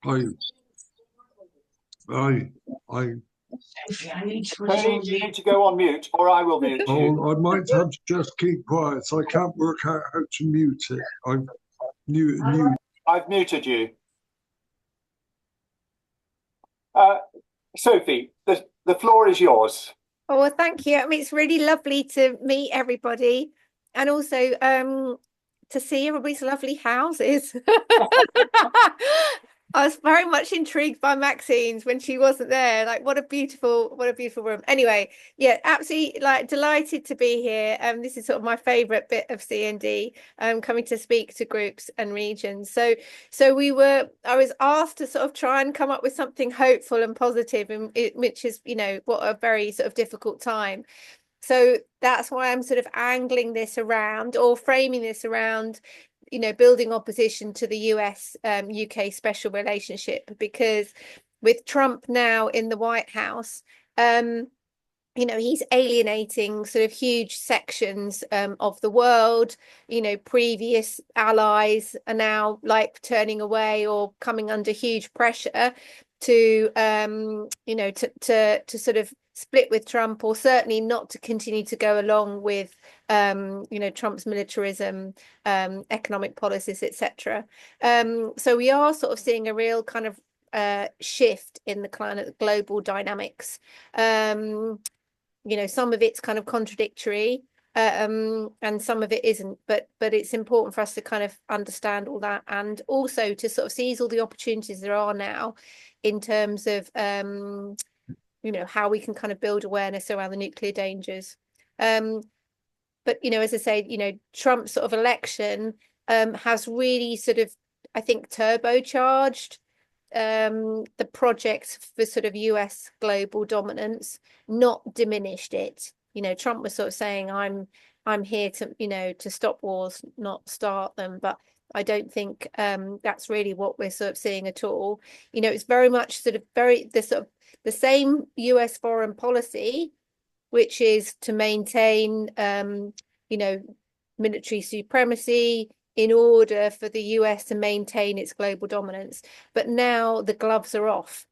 I, I, I, Tony, you need to go on mute, or I will mute you. I might have to just keep quiet. So I can't work out how to mute it. I've new. I've muted you. Uh, Sophie, the floor is yours. Oh, well, thank you. I mean, it's really lovely to meet everybody and also to see everybody's lovely houses. I was very much intrigued by Maxine's when she wasn't there. Like, what a beautiful room. Anyway, yeah, absolutely like delighted to be here. This is sort of my favorite bit of CND, coming to speak to groups and regions. So I was asked to sort of try and come up with something hopeful and positive, and which is, you know, what a very sort of difficult time. So that's why I'm sort of angling this around or framing this around, you know, building opposition to the US UK special relationship, because with Trump now in the White House, you know, he's alienating sort of huge sections of the world. You know, previous allies are now like turning away or coming under huge pressure to you know, to sort of split with Trump, or certainly not to continue to go along with you know, Trump's militarism, economic policies, etc. So we are sort of seeing a real kind of shift in the kind of global dynamics. You know, some of it's kind of contradictory, and some of it isn't, but it's important for us to kind of understand all that, and also to sort of seize all the opportunities there are now in terms of you know, how we can kind of build awareness around the nuclear dangers. But, you know, as I say, you know, Trump's sort of election has really sort of, I think, turbocharged the project for sort of US global dominance, not diminished it. You know, Trump was sort of saying, I'm here to, you know, to stop wars, not start them. But I don't think that's really what we're sort of seeing at all. You know, it's very much sort of the same US foreign policy, which is to maintain you know, military supremacy in order for the US to maintain its global dominance. But now the gloves are off.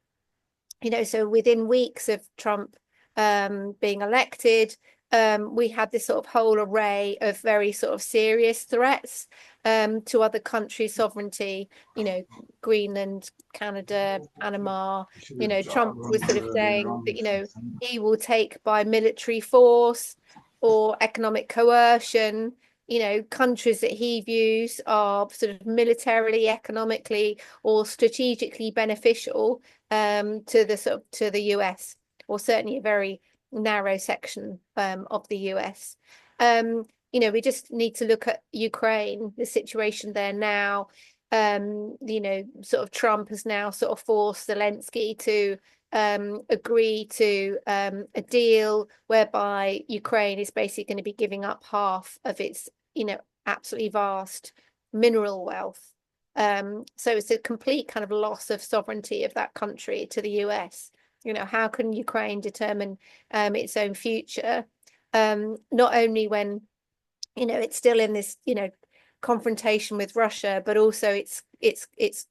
You know, so within weeks of Trump being elected, we had this sort of whole array of very sort of serious threats to other countries' sovereignty, you know, Greenland, Canada, Panama. You know, Trump was sort of saying that, you know, he will take by military force or economic coercion, you know, countries that he views are sort of militarily, economically, or strategically beneficial to the sort of to the US, or certainly a very narrow section of the US. You know, we just need to look at Ukraine, the situation there now. You know, sort of Trump has now sort of forced Zelensky to agree to a deal whereby Ukraine is basically going to be giving up half of its, you know, absolutely vast mineral wealth. So it's a complete kind of loss of sovereignty of that country to the US. You know, how can Ukraine determine its own future? Not only when, you know, it's still in this, you know, confrontation with Russia, but also it's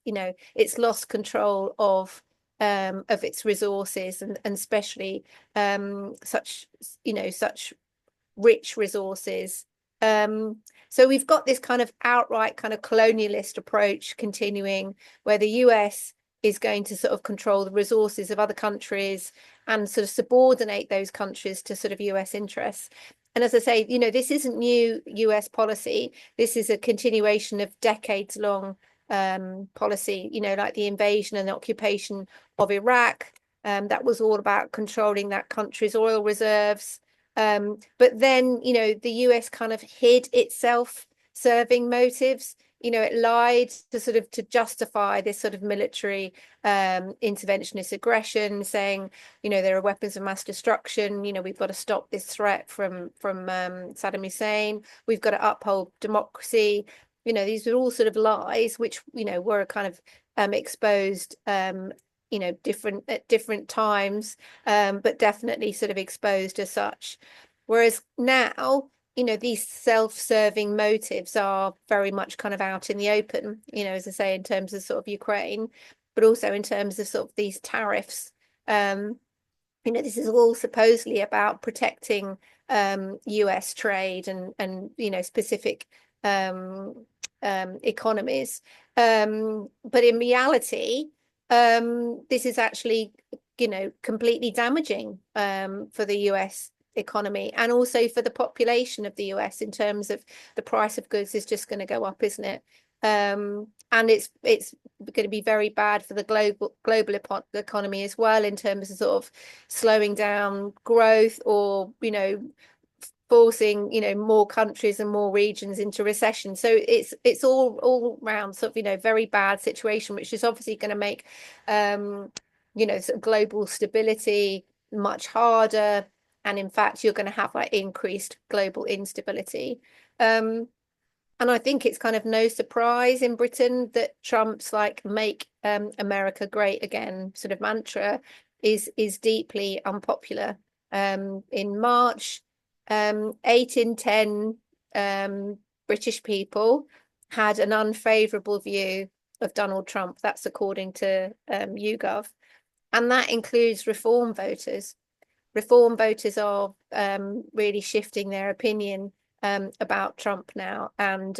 you know, it's lost control of its resources, and especially such, you know, such rich resources. So we've got this kind of outright kind of colonialist approach continuing, where the US is going to sort of control the resources of other countries and sort of subordinate those countries to sort of US interests. And as I say, you know, this isn't new US policy. This is a continuation of decades long policy, you know, like the invasion and the occupation of Iraq. That was all about controlling that country's oil reserves. But then, you know, the US kind of hid itself serving motives. You know, it lied to sort of to justify this sort of military interventionist aggression, saying, you know, there are weapons of mass destruction. You know, we've got to stop this threat from Saddam Hussein. We've got to uphold democracy. You know, these were all sort of lies, which, you know, were kind of exposed, you know, at different times, but definitely sort of exposed as such. Whereas now, you know, these self-serving motives are very much kind of out in the open, you know, as I say, in terms of sort of Ukraine. but also in terms of sort of these tariffs. This is all supposedly about protecting US trade and specific economies. But in reality, this is actually, completely damaging for the US economy and also for the population of the US in terms of the price of goods is just going to go up, isn't it? And it's going to be very bad for the global economy as well in terms of sort of slowing down growth or forcing more countries and more regions into recession. So it's all round sort of very bad situation, which is obviously going to make sort of global stability much harder, and in fact you're going to have like increased global instability. And I think it's kind of no surprise in Britain that Trump's like make America great again sort of mantra is deeply unpopular. In March, 8 in 10 British people had an unfavourable view of Donald Trump. That's according to YouGov. And that includes Reform voters. Reform voters are really shifting their opinion about Trump now, and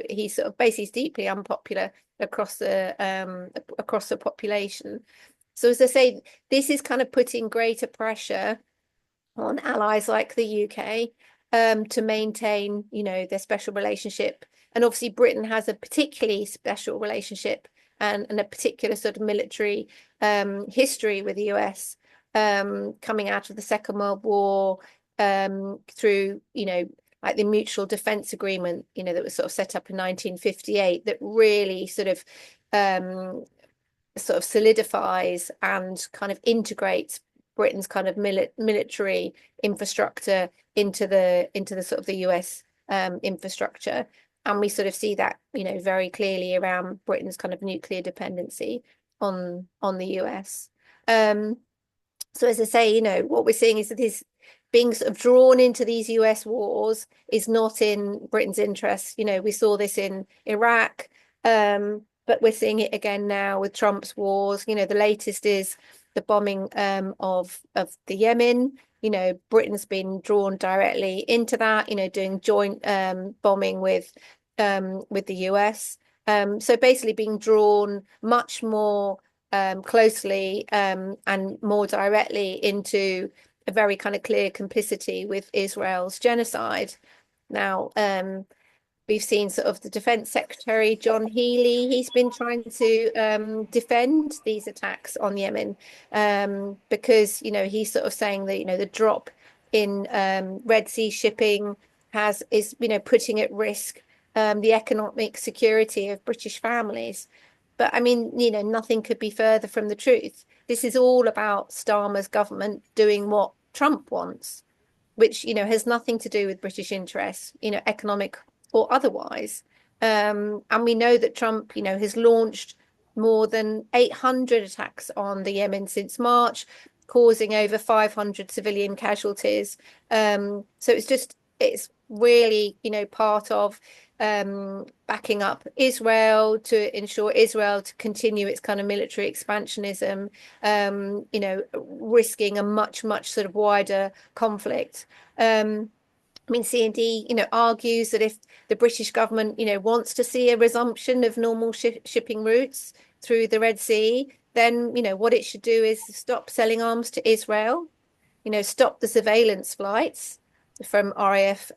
he's sort of basically deeply unpopular across the population. So as I say, this is kind of putting greater pressure on allies like the UK to maintain, their special relationship. And obviously Britain has a particularly special relationship and a particular sort of military history with the US, coming out of the Second World War, through, like the Mutual Defence Agreement, that was sort of set up in 1958, that really sort of solidifies and kind of integrates Britain's kind of military infrastructure into the sort of the US infrastructure. And we sort of see that, very clearly around Britain's kind of nuclear dependency on the US. So as I say, what we're seeing is that this being sort of drawn into these US wars is not in Britain's interest. We saw this in Iraq, but we're seeing it again now with Trump's wars. The latest is the bombing of the Yemen. Britain's been drawn directly into that, doing joint bombing with the US. So basically being drawn much more closely and more directly into a very kind of clear complicity with Israel's genocide. Now, we've seen sort of the Defense Secretary, John Healey, he's been trying to defend these attacks on Yemen because, he's sort of saying that, the drop in Red Sea shipping is putting at risk the economic security of British families. But I mean, nothing could be further from the truth. This is all about Starmer's government doing what Trump wants, which, has nothing to do with British interests, economic or otherwise. And we know that Trump, has launched more than 800 attacks on the Yemen since March, causing over 500 civilian casualties. So it's really, part of backing up Israel to ensure Israel to continue its kind of military expansionism, risking a much sort of wider conflict. I mean, CND, argues that if the British government, wants to see a resumption of normal shipping routes through the Red Sea, then, what it should do is stop selling arms to Israel, stop the surveillance flights from RAF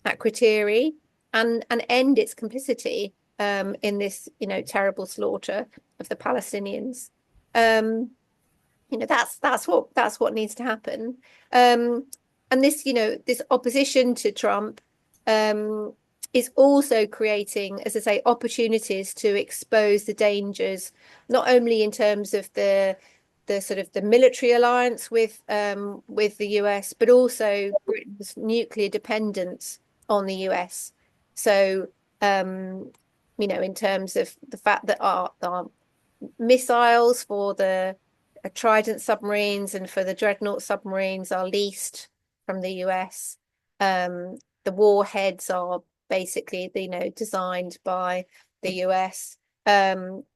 Akrotiri, and end its complicity in this, terrible slaughter of the Palestinians. That's what needs to happen. And this, this opposition to Trump is also creating, as I say, opportunities to expose the dangers, not only in terms of the sort of the military alliance with the US, but also Britain's nuclear dependence on the US. So, in terms of the fact that our missiles for the Trident submarines and for the Dreadnought submarines are leased from the US. The warheads are basically, designed by the US.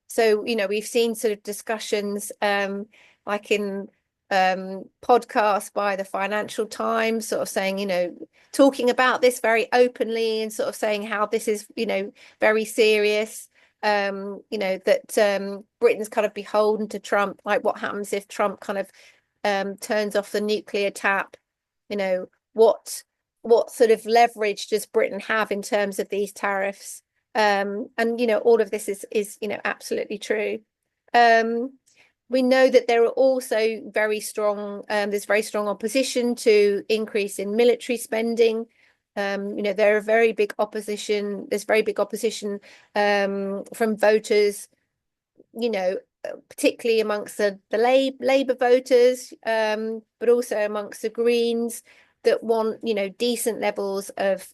So, you know, we've seen sort of discussions like in podcasts by the Financial Times, sort of saying, you know, talking about this very openly and sort of saying how this is, you know, very serious. You know, that Britain's kind of beholden to Trump. Like, what happens if Trump kind of turns off the nuclear tap? You know, what sort of leverage does Britain have in terms of these tariffs? And you know, all of this is you know, absolutely true. We know that there are also very strong there's very strong opposition to increase in military spending. You know, there are very big opposition. There's very big opposition from voters, you know, particularly amongst the Labour voters, but also amongst the Greens, that want, you know, decent levels of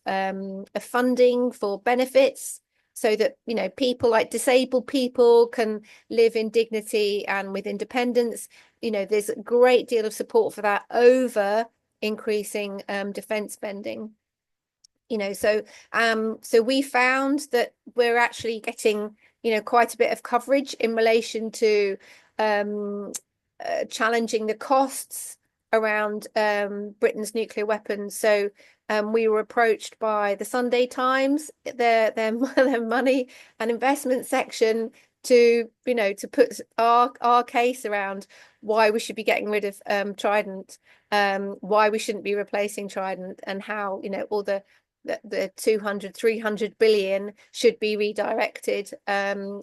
funding for benefits, so that, you know, people like disabled people can live in dignity and with independence. You know, there's a great deal of support for that over increasing defence spending. You know, so we found that we're actually getting, you know, quite a bit of coverage in relation to challenging the costs around Britain's nuclear weapons. So we were approached by the Sunday Times, their money and investment section, to, you know, to put our case around why we should be getting rid of Trident, why we shouldn't be replacing Trident, and how, you know, all the 200-300 billion should be redirected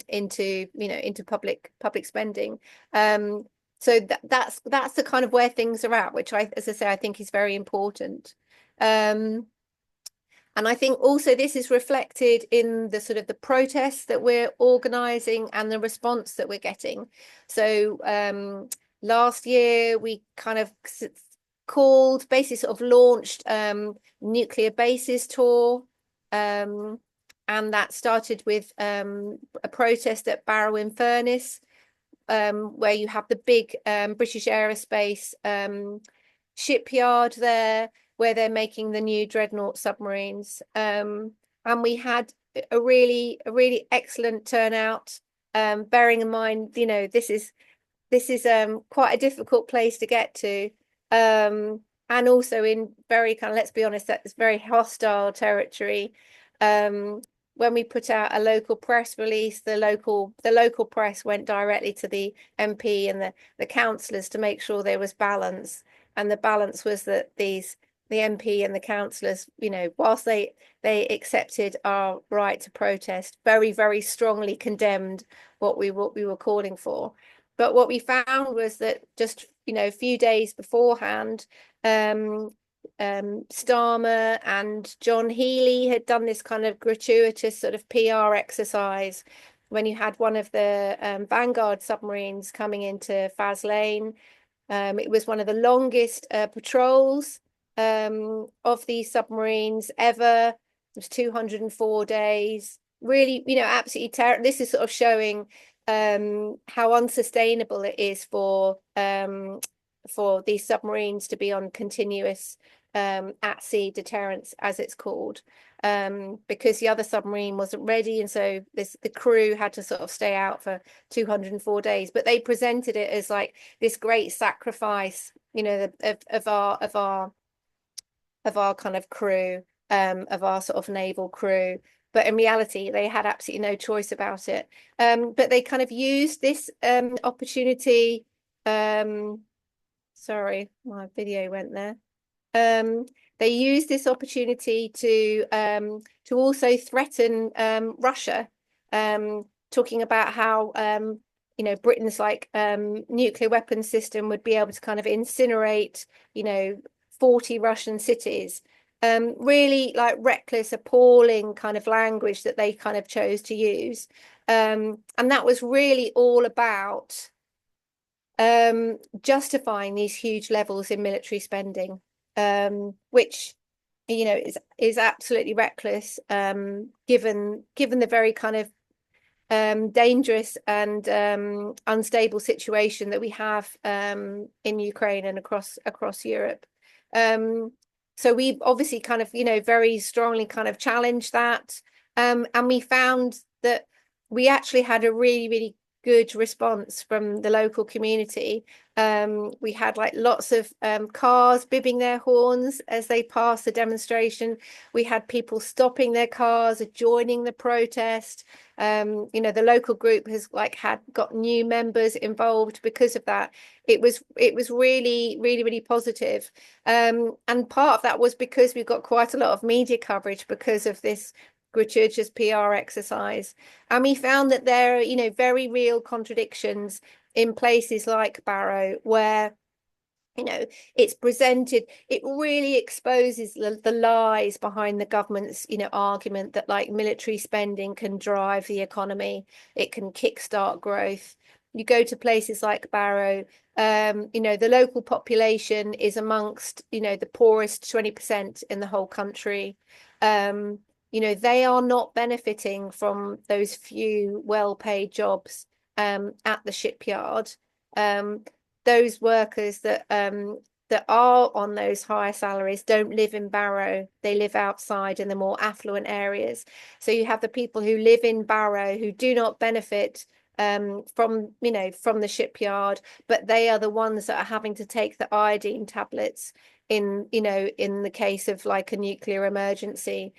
into, you know, into public spending. So that's the kind of where things are at, which as I say, I think is very important. And I think also this is reflected in the sort of the protests that we're organising and the response that we're getting. So last year we kind of basically sort of launched nuclear bases tour, and that started with a protest at Barrow-in-Furness, where you have the big British Aerospace shipyard there, where they're making the new Dreadnought submarines, and we had a really excellent turnout, bearing in mind, you know, this is quite a difficult place to get to, and also in very kind of, let's be honest, that's very hostile territory. When we put out a local press release, the local press went directly to the MP and the councillors to make sure there was balance, and the balance was that the MP and the councillors, you know, whilst they accepted our right to protest, very strongly condemned what we were calling for. But what we found was that just, you know, a few days beforehand, Starmer and John Healey had done this kind of gratuitous sort of PR exercise when you had one of the Vanguard submarines coming into Faslane. It was one of the longest patrols of these submarines ever. It was 204 days. Really, you know, absolutely terrible. This is sort of showing how unsustainable it is for these submarines to be on continuous at-sea deterrence, as it's called, because the other submarine wasn't ready, and so the crew had to sort of stay out for 204 days. But they presented it as like this great sacrifice, you know, of our kind of crew, of our sort of naval crew. But in reality, they had absolutely no choice about it. But they kind of used this opportunity. Sorry, my video went there. They used this opportunity to also threaten Russia, talking about how you know, Britain's like nuclear weapons system would be able to kind of incinerate, you know, 40 Russian cities. Really like reckless, appalling kind of language that they kind of chose to use. And that was really all about justifying these huge levels in military spending, which, you know, is absolutely reckless, given the very kind of dangerous and unstable situation that we have in Ukraine and across Europe. So we've obviously kind of, you know, very strongly kind of challenged that, and we found that we actually had a really good response from the local community. We had like lots of cars bibbing their horns as they passed the demonstration. We had people stopping their cars, joining the protest. You know, the local group has like got new members involved because of that. It was really positive. And part of that was because we got quite a lot of media coverage because of this gratuitous PR exercise. And we found that there are, you know, very real contradictions in places like Barrow, where, you know, it's presented, it really exposes the lies behind the government's, you know, argument that like military spending can drive the economy, it can kickstart growth. You go to places like Barrow, you know, the local population is amongst, you know, the poorest 20% in the whole country. You know, they are not benefiting from those few well-paid jobs at the shipyard. Those workers that are on those higher salaries don't live in Barrow. They live outside in the more affluent areas. So you have the people who live in Barrow who do not benefit from, you know, from the shipyard, but they are the ones that are having to take the iodine tablets in, you know, in the case of like a nuclear emergency.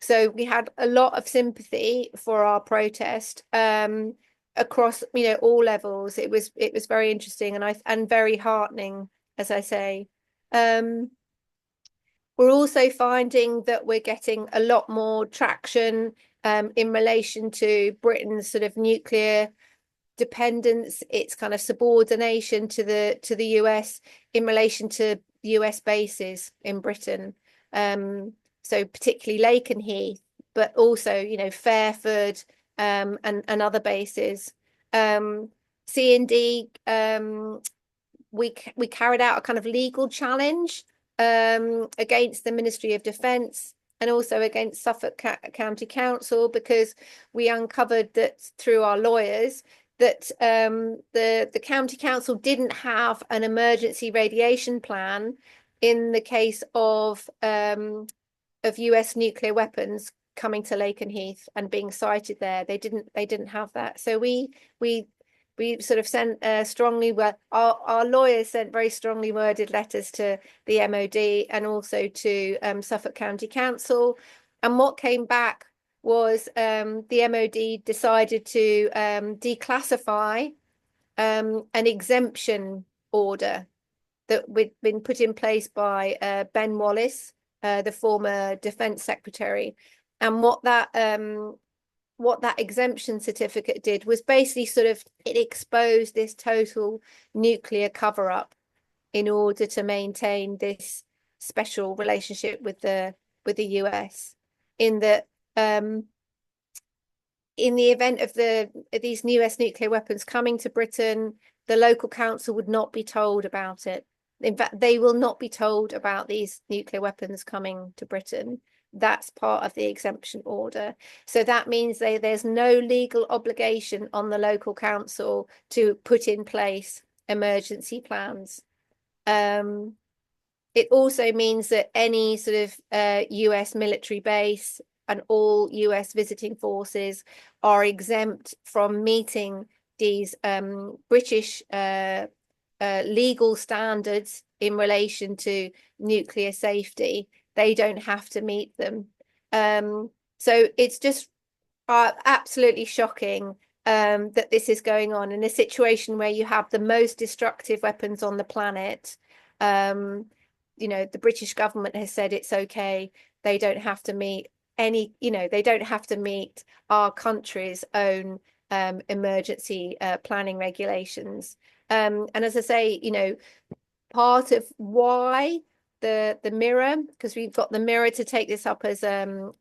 So we had a lot of sympathy for our protest across, you know, all levels. It was very interesting and very heartening, as I say. We're also finding that we're getting a lot more traction in relation to Britain's sort of nuclear dependence, its kind of subordination to the US in relation to US bases in Britain. So particularly Lakenheath, but also, you know, Fairford and other bases. CND, we carried out a kind of legal challenge against the Ministry of Defence and also against Suffolk County Council, because we uncovered that through our lawyers that the county council didn't have an emergency radiation plan in the case of US nuclear weapons coming to Lakenheath and being sited there. They didn't have that. So we sort of sent strongly, our lawyers sent very strongly worded letters to the MOD and also to Suffolk County Council. And what came back was the MOD decided to declassify an exemption order that had been put in place by Ben Wallace, the former Defence Secretary. And what that exemption certificate did was basically sort of, it exposed this total nuclear cover-up in order to maintain this special relationship with the US, in that in the event of these US nuclear weapons coming to Britain, the local council would not be told about it. In fact, they will not be told about these nuclear weapons coming to Britain. That's part of the exemption order. So that means there's no legal obligation on the local council to put in place emergency plans. It also means that any sort of US military base and all US visiting forces are exempt from meeting these British legal standards in relation to nuclear safety. They don't have to meet them. So it's just absolutely shocking that this is going on in a situation where you have the most destructive weapons on the planet. You know, the British government has said it's okay. They don't have to meet any, you know, they don't have to meet our country's own emergency planning regulations. And as I say, you know, part of why the Mirror, because we've got the Mirror to take this up as a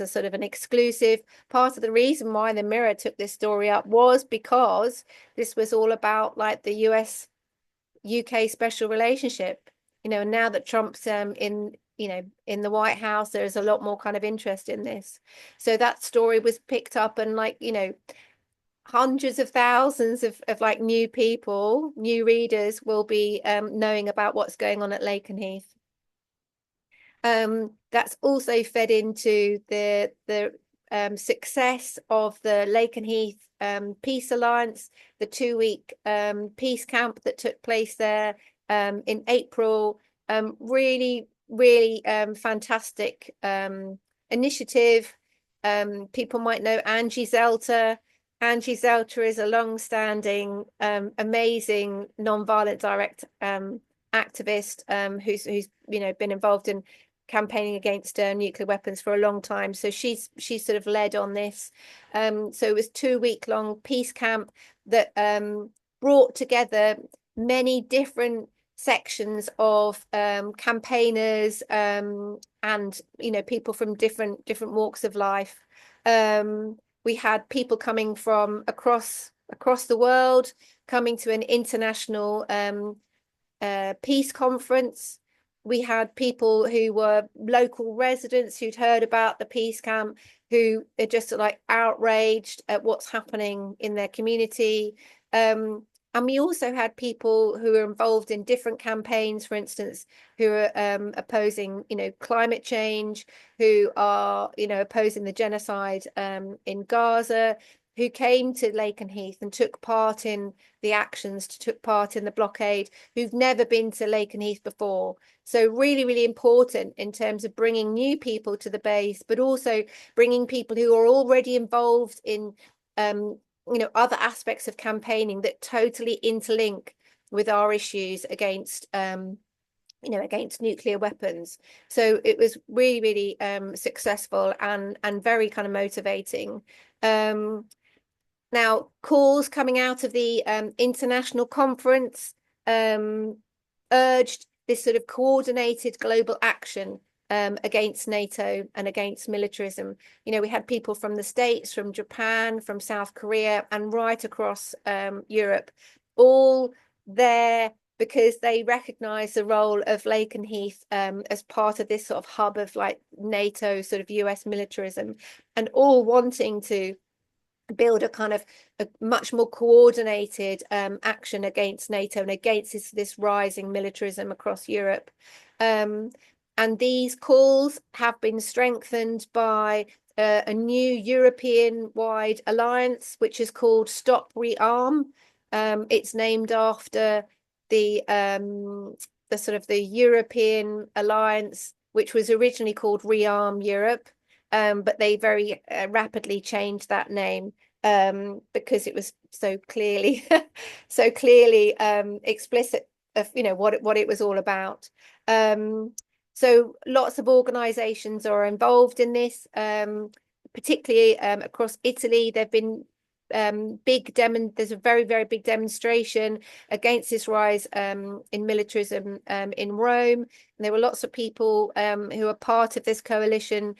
sort of an exclusive, part of the reason why the Mirror took this story up was because this was all about like the US-UK special relationship. You know, now that Trump's in the White House, there's a lot more kind of interest in this. So that story was picked up, and like, you know, hundreds of thousands of like new people, new readers will be knowing about what's going on at Lakenheath. That's also fed into the success of the Lakenheath Peace Alliance, the 2-week peace camp that took place there in April. Really, really fantastic initiative. People might know Angie Zelter. Angie Zelter is a long-standing, amazing non-violent direct activist who's been involved in campaigning against nuclear weapons for a long time. So she's sort of led on this. So it was 2-week-long peace camp that brought together many different sections of campaigners and people from different walks of life. We had people coming from across the world, coming to an international peace conference. We had people who were local residents who'd heard about the peace camp, who are just like outraged at what's happening in their community. And we also had people who were involved in different campaigns, for instance, who are opposing, climate change, who are, opposing the genocide in Gaza, who came to Lakenheath and took part in the actions, took part in the blockade, who've never been to Lakenheath before. So really, really important in terms of bringing new people to the base, but also bringing people who are already involved in other aspects of campaigning that totally interlink with our issues against against nuclear weapons. So it was really, really successful and very kind of motivating. Now, calls coming out of the international conference urged this sort of coordinated global action against NATO and against militarism. We had people from the States, from Japan, from South Korea, and right across Europe, all there because they recognize the role of Lakenheath as part of this sort of hub of like NATO sort of US militarism, and all wanting to build a kind of a much more coordinated action against NATO and against this rising militarism across Europe. And these calls have been strengthened by a new European-wide alliance, which is called Stop Rearm. It's named after the sort of the European alliance, which was originally called Rearm Europe, but they very rapidly changed that name because it was so clearly explicit of what it was all about. So lots of organizations are involved in this, particularly across Italy. There've been there's a very, very big demonstration against this rise in militarism in Rome. And there were lots of people who are part of this coalition,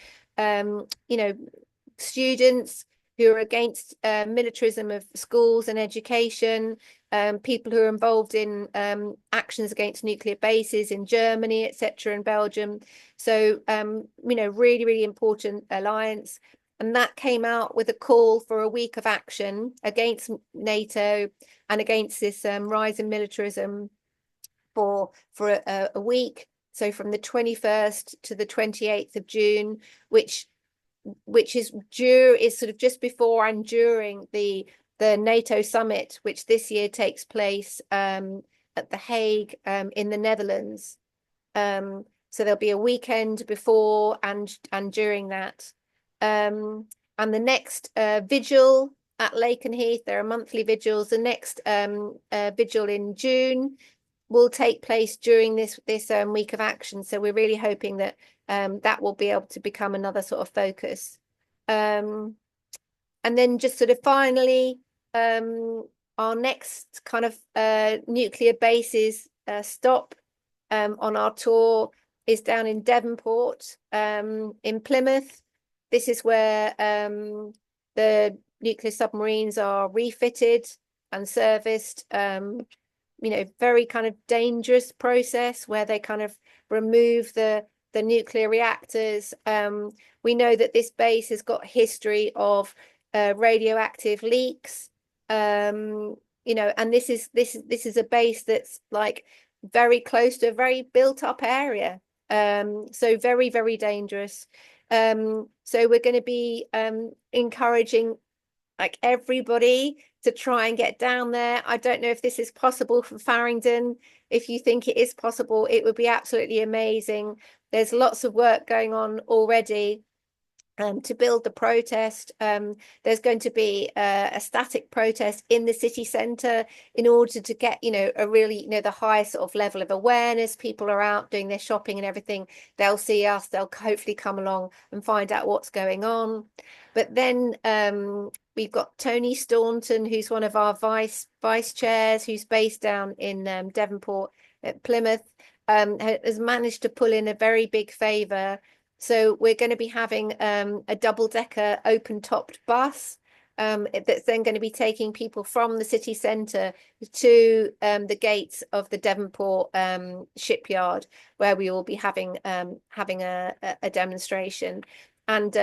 students who are against militarism of schools and education, people who are involved in actions against nuclear bases in Germany, etc., and Belgium. So, really, really important alliance. And that came out with a call for a week of action against NATO and against this rise in militarism for a week. So from the 21st to the 28th of June, which is sort of just before and during the NATO summit, which this year takes place at The Hague in the Netherlands. So there'll be a weekend before and during that. And the next vigil at Lakenheath, there are monthly vigils. The next vigil in June will take place during this week of action. So we're really hoping that that will be able to become another sort of focus. And then just sort of finally, our next kind of nuclear bases stop on our tour is down in Devonport, in Plymouth. This is where the nuclear submarines are refitted and serviced. Very kind of dangerous process where they kind of remove the nuclear reactors. We know that this base has got history of radioactive leaks. And this is a base that's like very close to a very built up area. So very, very dangerous. So we're going to be encouraging like everybody to try and get down there. I don't know if this is possible for Faringdon. If you think it is possible, it would be absolutely amazing. There's lots of work going on already to build the protest. There's going to be a static protest in the city centre in order to get, a really, the highest sort of level of awareness. People are out doing their shopping and everything. They'll see us. They'll hopefully come along and find out what's going on. But then we've got Tony Staunton, who's one of our vice chairs, who's based down in Devonport at Plymouth, has managed to pull in a very big favour. So we're going to be having a double-decker open-topped bus that's then going to be taking people from the city centre to the gates of the Devonport shipyard, where we will be having a demonstration, and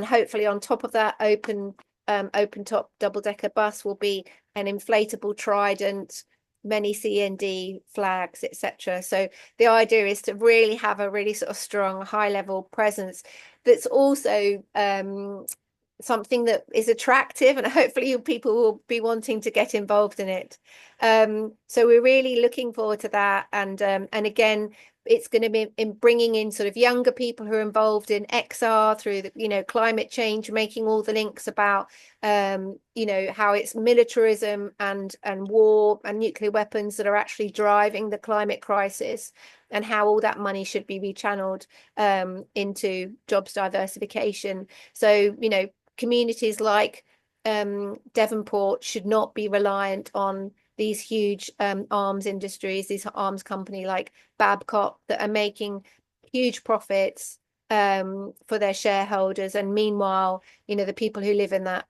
hopefully on top of that open-top double-decker bus will be an inflatable trident, many CND flags, etc. So the idea is to really have a really sort of strong high level presence that's also something that is attractive, and hopefully people will be wanting to get involved in it. So we're really looking forward to that, and again, it's going to be in bringing in sort of younger people who are involved in XR through the, climate change, making all the links about, how it's militarism and war and nuclear weapons that are actually driving the climate crisis, and how all that money should be rechanneled into jobs diversification. So, communities like Devonport should not be reliant on these huge arms industries, these arms company like Babcock that are making huge profits for their shareholders, and meanwhile, the people who live in that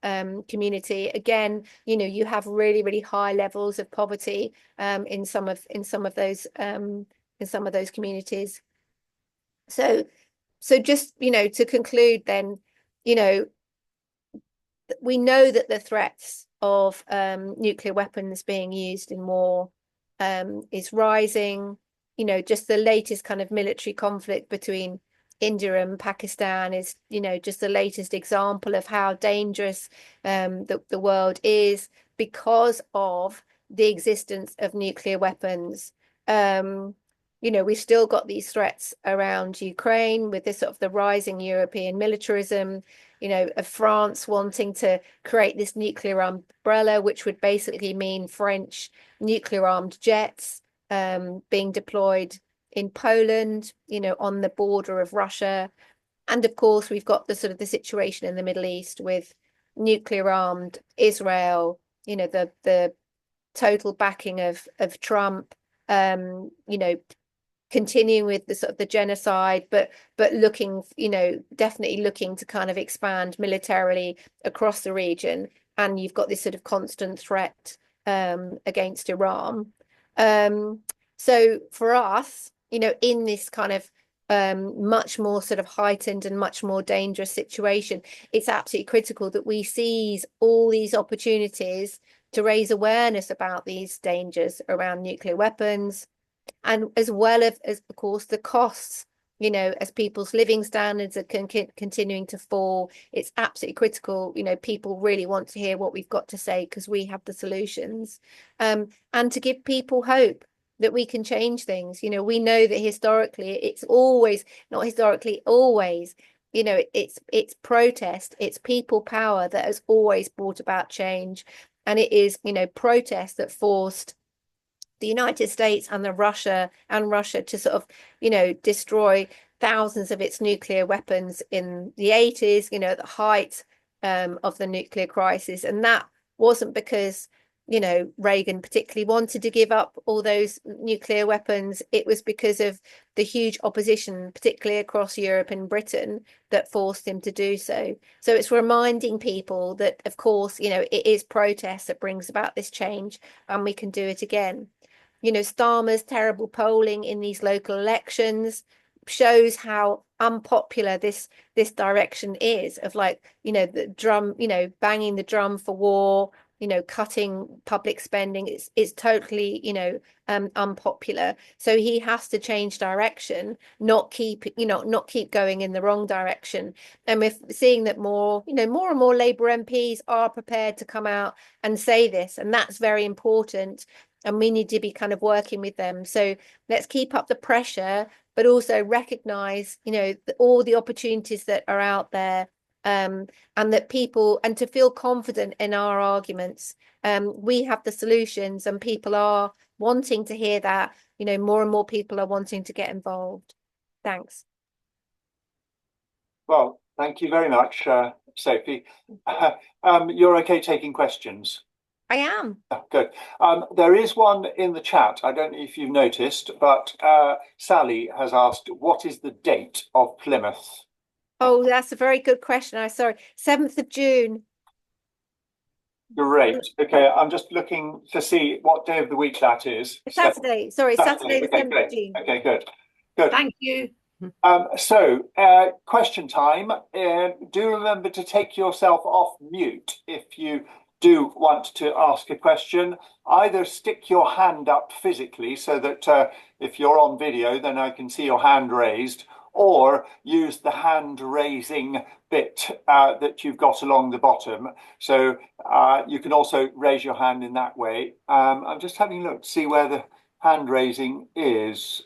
community, again, you have really, really high levels of poverty in some of those communities. So just to conclude, then, we know that the threats of nuclear weapons being used in war is rising. Just the latest kind of military conflict between India and Pakistan is, just the latest example of how dangerous the world is because of the existence of nuclear weapons. We've still got these threats around Ukraine with this sort of the rising European militarism, of France wanting to create this nuclear umbrella, which would basically mean French nuclear armed jets being deployed in Poland, on the border of Russia. And of course, we've got the sort of the situation in the Middle East with nuclear armed Israel, the total backing of Trump, continuing with the sort of the genocide, but looking, definitely looking to kind of expand militarily across the region. And you've got this sort of constant threat against Iran. So for us, in this kind of much more sort of heightened and much more dangerous situation, it's absolutely critical that we seize all these opportunities to raise awareness about these dangers around nuclear weapons, and as well as of course the costs, as people's living standards are continuing to fall. It's absolutely critical, people really want to hear what we've got to say because we have the solutions, and to give people hope that we can change things. We know that historically it's always, not historically, always, it's protest, it's people power that has always brought about change. And it is, protest that forced the United States and Russia to sort of, destroy thousands of its nuclear weapons in the 80s, at the height of the nuclear crisis. And that wasn't because, Reagan particularly wanted to give up all those nuclear weapons. It was because of the huge opposition, particularly across Europe and Britain, that forced him to do so. So it's reminding people that, of course, it is protest that brings about this change, and we can do it again. Starmer's terrible polling in these local elections shows how unpopular this direction is of, like, the drum, banging the drum for war, cutting public spending. It's totally, unpopular. So he has to change direction, not keep going in the wrong direction. And we're seeing that more and more Labour MPs are prepared to come out and say this, and that's very important. And we need to be kind of working with them. So let's keep up the pressure, but also recognise, all the opportunities that are out there. And that people, and to feel confident in our arguments. We have the solutions, and people are wanting to hear that. More and more people are wanting to get involved. Thanks. Well, thank you very much, Sophie. You're okay taking questions? I am. Oh, good. There is one in the chat. I don't know if you've noticed, but Sally has asked, what is the date of Plymouth? Oh, that's a very good question. I'm sorry. 7th of June. Great. Okay, I'm just looking to see what day of the week that is. Saturday. Sorry, Saturday the Okay, 7th of June. Okay, good. Good. Thank you. Question time. Do remember to take yourself off mute if you do want to ask a question. Either stick your hand up physically so that if you're on video, then I can see your hand raised, or use the hand raising bit that you've got along the bottom. So you can also raise your hand in that way. I'm just having a look to see where the hand raising is.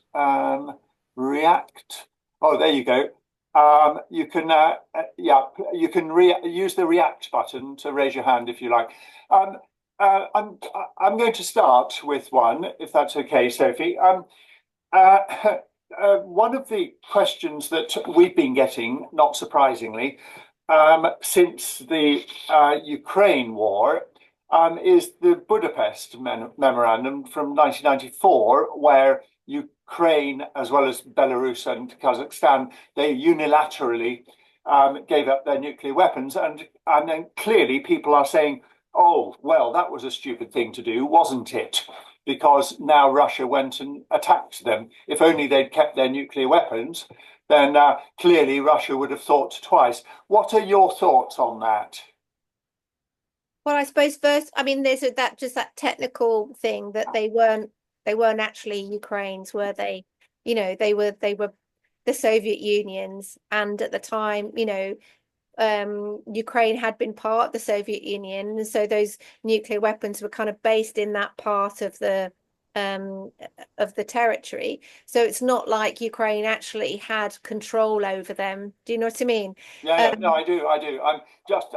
React. Oh, there you go. You can, you can use the react button to raise your hand if you like. I'm going to start with one, if that's okay, Sophie. One of the questions that we've been getting, not surprisingly, since the Ukraine war, is the Budapest Memorandum from 1994, where Ukraine, as well as Belarus and Kazakhstan, they unilaterally gave up their nuclear weapons. And then clearly people are saying, oh, well, that was a stupid thing to do, wasn't it? Because now Russia went and attacked them. If only they'd kept their nuclear weapons, then clearly Russia would have thought twice. What are your thoughts on that? Well, I suppose first, I mean, there's that technical thing that they weren't actually Ukraine's, were they? They were the Soviet Union's, and at the time, Ukraine had been part of the Soviet Union, and so those nuclear weapons were kind of based in that part of the territory. So it's not like Ukraine actually had control over them. Do you know what I mean? Yeah, no, I do.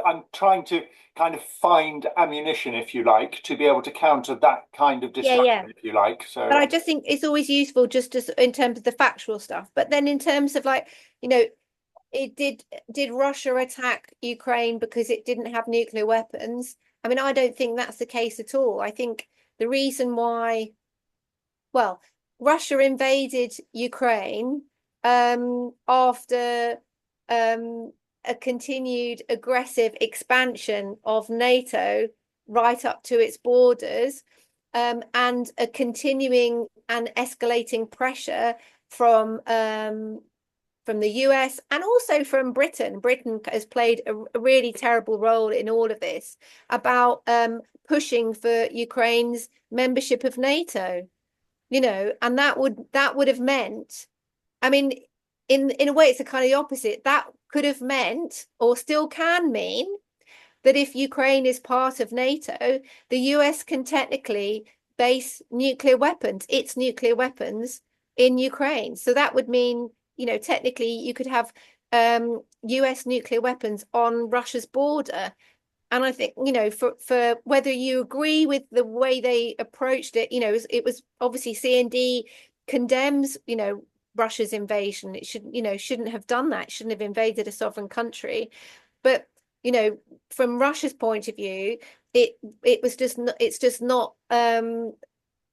I'm trying to kind of find ammunition, if you like, to be able to counter that kind of destruction, if you like. So, but I just think it's always useful just in terms of the factual stuff. But then in terms of did Russia attack Ukraine because it didn't have nuclear weapons? I mean, I don't think that's the case at all. I think the reason why, well, Russia invaded Ukraine after a continued aggressive expansion of NATO right up to its borders, and a continuing and escalating pressure from the US and also from Britain. Britain has played a really terrible role in all of this, about pushing for Ukraine's membership of NATO, and that would have meant, I mean, in a way, it's a kind of the opposite. That could have meant, or still can mean, that if Ukraine is part of NATO, the US can technically base its nuclear weapons in Ukraine. So that would mean, technically you could have US nuclear weapons on Russia's border. And I think, for whether you agree with the way they approached it, it was obviously CND condemns, Russia's invasion. It shouldn't have done that. It shouldn't have invaded a sovereign country. But, from Russia's point of view, it's just not in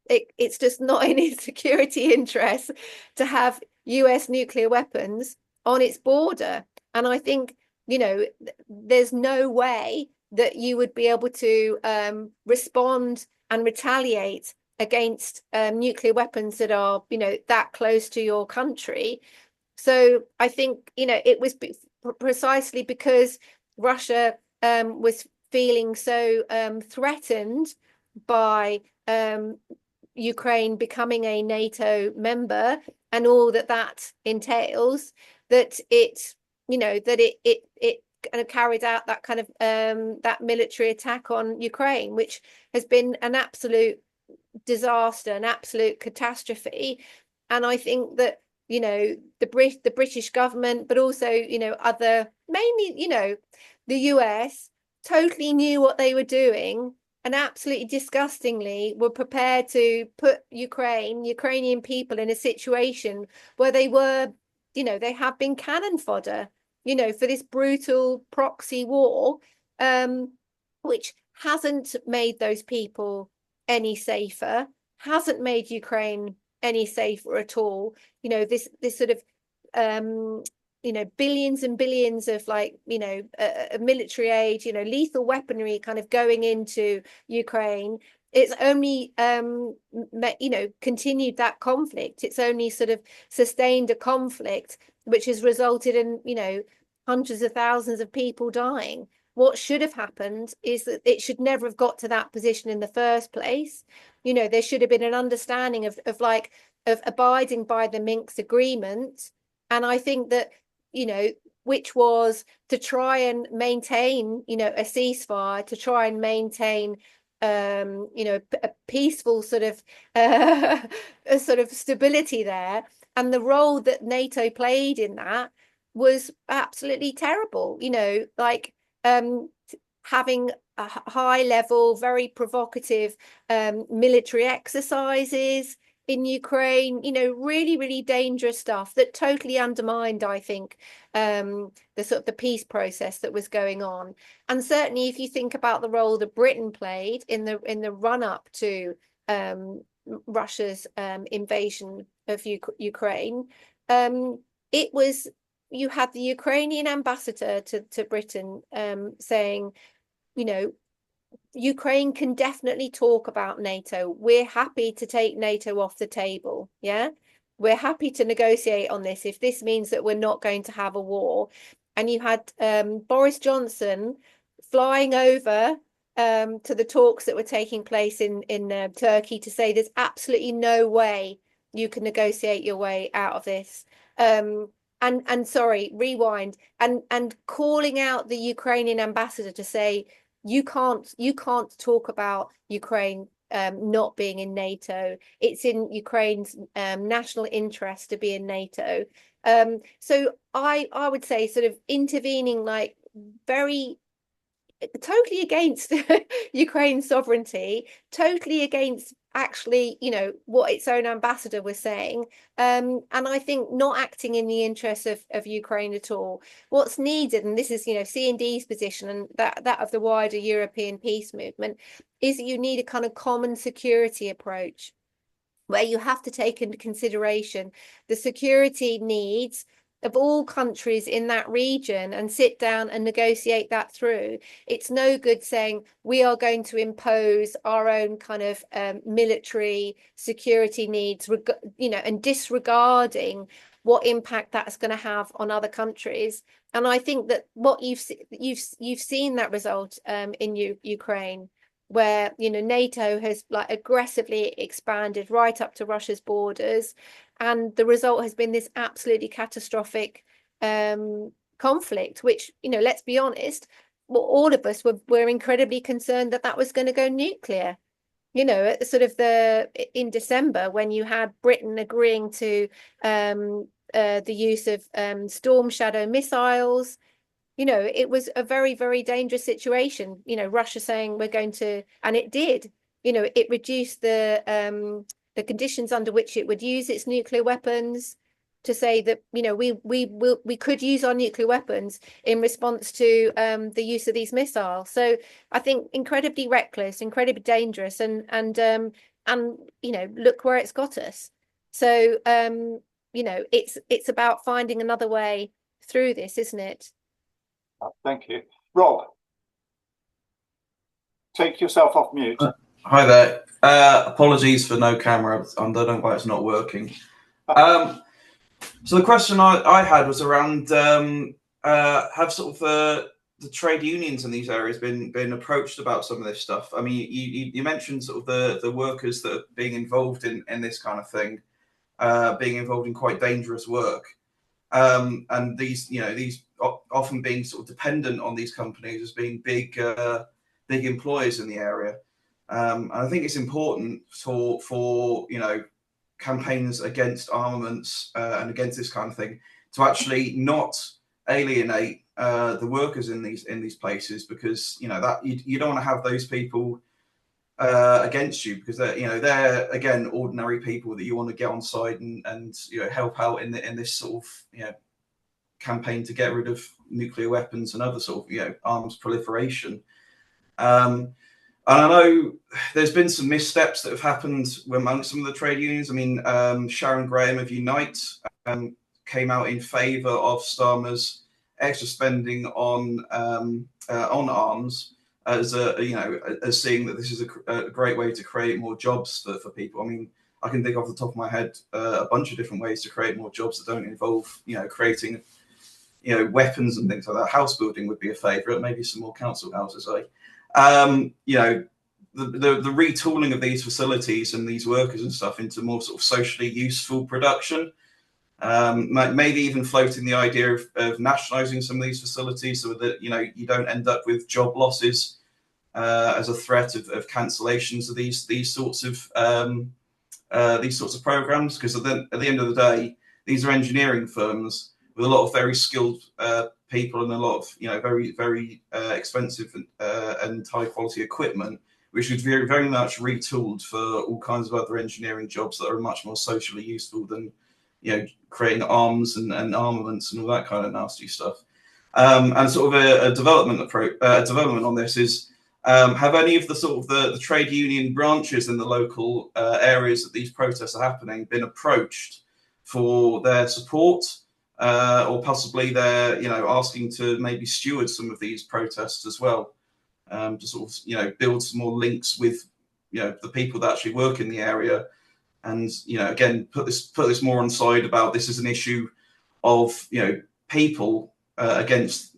its security interest to have US nuclear weapons on its border. And I think, there's no way that you would be able to respond and retaliate against nuclear weapons that are, that close to your country. So I think, it was precisely because Russia was feeling so threatened by Ukraine becoming a NATO member and all that that entails, that it, you know, that it kind of carried out that kind of that military attack on Ukraine, which has been an absolute disaster, an absolute catastrophe. And I think that, you know, the British government, but also, you know, other, mainly, you know, the US totally knew what they were doing, and absolutely disgustingly were prepared to put Ukrainian people in a situation where they were, you know, they have been cannon fodder, you know, for this brutal proxy war, which hasn't made those people any safer, hasn't made Ukraine any safer at all. You know, this sort of you know, billions and billions of, like, you know, military aid, you know, lethal weaponry kind of going into Ukraine. It's only you know, continued that conflict. It's only sort of sustained a conflict which has resulted in, you know, hundreds of thousands of people dying. What should have happened is that it should never have got to that position in the first place. You know, there should have been an understanding of abiding by the Minsk agreement. And I think that, you know, which was to try and maintain, you know, a ceasefire, to try and maintain, you know, a peaceful sort of a sort of stability there. And the role that NATO played in that was absolutely terrible. You know, like having a high level, very provocative military exercises in Ukraine, you know, really, really dangerous stuff that totally undermined, I think, the sort of the peace process that was going on. And certainly, if you think about the role that Britain played in the run up to Russia's invasion of Ukraine, it was, you had the Ukrainian ambassador to Britain saying, you know, Ukraine can definitely talk about NATO. We're happy to take NATO off the table. Yeah, we're happy to negotiate on this if this means that we're not going to have a war. And you had Boris Johnson flying over to the talks that were taking place in Turkey to say there's absolutely no way you can negotiate your way out of this. And sorry, rewind, and calling out the Ukrainian ambassador to say, you can't talk about Ukraine not being in NATO. It's in Ukraine's national interest to be in NATO. So I would say sort of intervening, like, very totally against Ukraine's sovereignty, totally against actually, you know, what its own ambassador was saying, and I think not acting in the interests of Ukraine at all. What's needed, and this is, you know, CND's position and that of the wider European peace movement, is that you need a kind of common security approach where you have to take into consideration the security needs of all countries in that region and sit down and negotiate that through. It's no good saying we are going to impose our own kind of military security needs, you know, and disregarding what impact that's going to have on other countries. And I think that what you've seen that result in Ukraine, where, you know, NATO has, like, aggressively expanded right up to Russia's borders. And the result has been this absolutely catastrophic conflict, which, you know, let's be honest, well, all of us were incredibly concerned that was going to go nuclear. You know, sort of in December, when you had Britain agreeing to the use of Storm Shadow missiles, you know, it was a very, very dangerous situation. You know, Russia saying we're going to, and it did. You know, it reduced the conditions under which it would use its nuclear weapons, to say that, you know, we could use our nuclear weapons in response to the use of these missiles. So I think incredibly reckless, incredibly dangerous, and you know, look where it's got us. So you know, it's about finding another way through this, isn't it? Thank you. Rob, take yourself off mute. Hi there. Apologies for no camera. I don't know why it's not working. So the question I had was around have sort of the trade unions in these areas been approached about some of this stuff? I mean, you mentioned sort of the workers that are being involved in this kind of thing, being involved in quite dangerous work, and these often being sort of dependent on these companies as being big employers in the area. And I think it's important for campaigners against armaments and against this kind of thing to actually not alienate the workers in these places, because that you don't want to have those people against you, because they're again ordinary people that you want to get on side and help out in this sort of campaign to get rid of nuclear weapons and other sort of arms proliferation. And I know there's been some missteps that have happened among some of the trade unions. I mean, Sharon Graham of Unite came out in favour of Starmer's extra spending on arms, as as seeing that this is a great way to create more jobs for people. I mean, I can think off the top of my head a bunch of different ways to create more jobs that don't involve creating weapons and things like that. House building would be a favourite, maybe some more council houses. The retooling of these facilities and these workers and stuff into more sort of socially useful production. Maybe even floating the idea of nationalising some of these facilities so that you don't end up with job losses as a threat of cancellations of these sorts of programs. Because at the end of the day, these are engineering firms with a lot of very skilled people and a lot of very very expensive and high quality equipment, which is very very much retooled for all kinds of other engineering jobs that are much more socially useful than creating arms and armaments and all that kind of nasty stuff. And sort of a development on this is, have any of the sort of the trade union branches in the local areas that these protests are happening been approached for their support, or possibly they're asking to maybe steward some of these protests as well, to sort of build some more links with the people that actually work in the area. And again, put this more on side about this is an issue of people against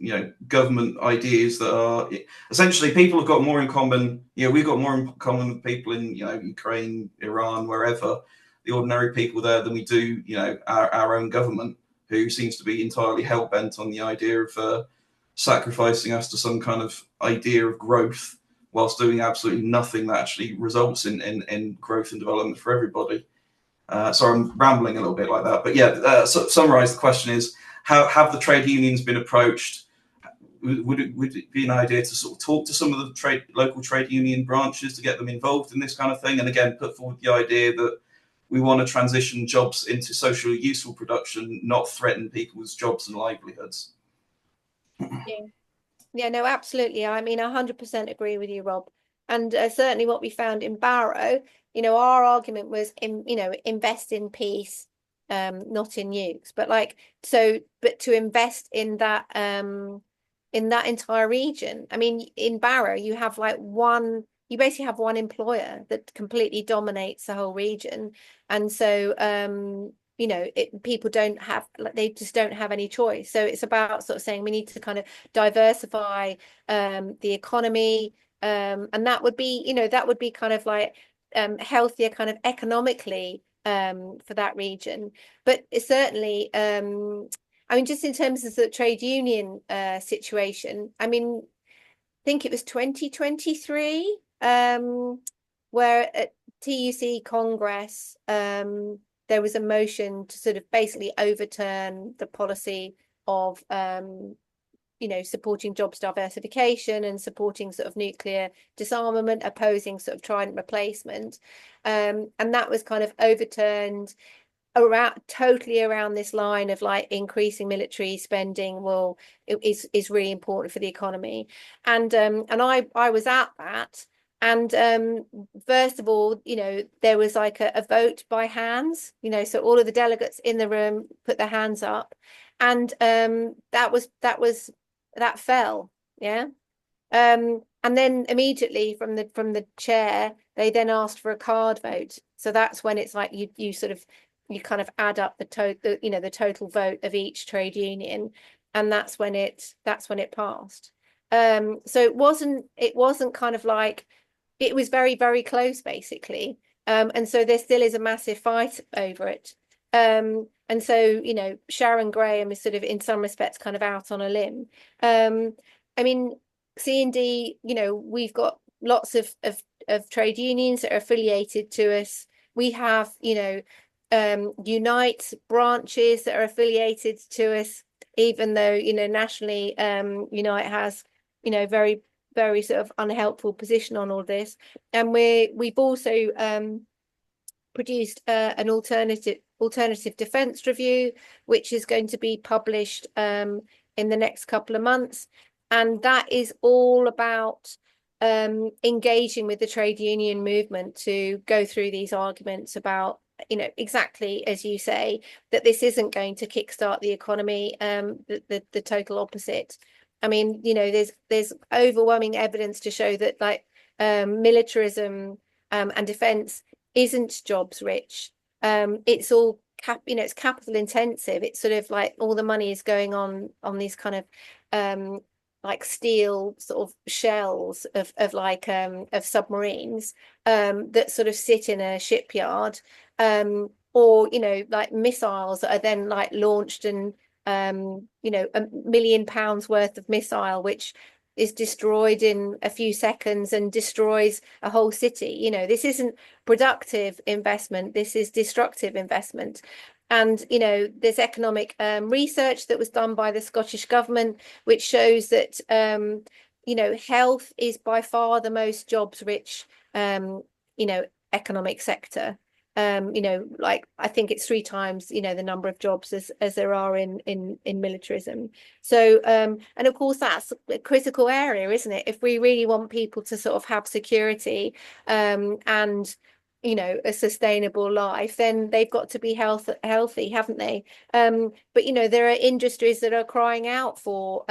government ideas that are essentially, people have got more in common. We've got more in common with people in Ukraine, Iran, wherever, the ordinary people there, than we do our own government, who seems to be entirely hell bent on the idea of sacrificing us to some kind of idea of growth, whilst doing absolutely nothing that actually results in growth and development for everybody. Sorry, I'm rambling a little bit like that. But yeah, so summarise the question is, how have the trade unions been approached? Would it be an idea to sort of talk to some of the local trade union branches to get them involved in this kind of thing? And again, put forward the idea that we want to transition jobs into socially useful production, not threaten people's jobs and livelihoods. Yeah, no, absolutely. I mean, 100% agree with you, Rob. And certainly what we found in Barrow, our argument was invest in peace, not in nukes, but to invest in that entire region. I mean, in Barrow, you have you basically have one employer that completely dominates the whole region. And so people they just don't have any choice. So it's about sort of saying we need to kind of diversify the economy, and that would be kind of like healthier kind of economically for that region. But it's certainly I mean, just in terms of the trade union situation, I mean, I think it was 2023 where at TUC Congress there was a motion to sort of basically overturn the policy of supporting jobs diversification and supporting sort of nuclear disarmament, opposing sort of Trident replacement, and that was kind of overturned totally around this line of like increasing military spending is really important for the economy. And I was at that. And first of all, there was like a vote by hands, so all of the delegates in the room put their hands up, and that fell. Yeah. And then immediately from the chair, they then asked for a card vote. So that's when it's like you kind of add up the total vote of each trade union, and that's when it passed. So it wasn't kind of like, it was very, very close, basically. And so there still is a massive fight over it. And so, you know, Sharon Graham is sort of in some respects kind of out on a limb. I mean, CND, you know, we've got lots of trade unions that are affiliated to us. We have, you know, Unite branches that are affiliated to us, even though, you know, nationally, Unite has, you know, very, very sort of unhelpful position on all this. And we've also produced an alternative defence review, which is going to be published in the next couple of months. And that is all about engaging with the trade union movement to go through these arguments about, you know, exactly as you say, that this isn't going to kickstart the economy, the total opposite. I mean, you know, there's overwhelming evidence to show that, like, militarism and defence isn't jobs rich. It's all it's capital intensive. It's sort of like all the money is going on these kind of like steel sort of shells of submarines that sort of sit in a shipyard, or, you know, like missiles that are then like launched, and you know, £1 million worth of missile which is destroyed in a few seconds and destroys a whole city. You know, this isn't productive investment, this is destructive investment. And, you know, there's economic research that was done by the Scottish government, which shows that, you know, health is by far the most jobs rich, you know, economic sector. You know, like, I think it's 3 times, you know, the number of jobs as there are in militarism. So, and of course, that's a critical area, isn't it? If we really want people to sort of have security, and, you know, a sustainable life, then they've got to be healthy, haven't they? But, you know, there are industries that are crying out for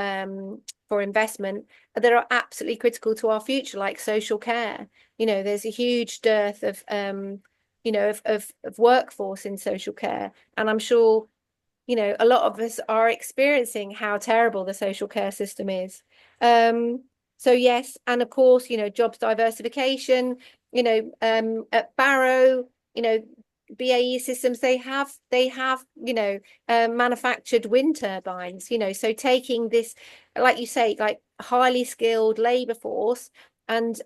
investment that are absolutely critical to our future, like social care. You know, there's a huge dearth of you know, of workforce in social care. And I'm sure, you know, a lot of us are experiencing how terrible the social care system is. So yes, and of course, you know, jobs diversification, you know, at Barrow, you know, BAE Systems, they have, you know, manufactured wind turbines, you know, so taking this, like you say, like highly skilled labor force and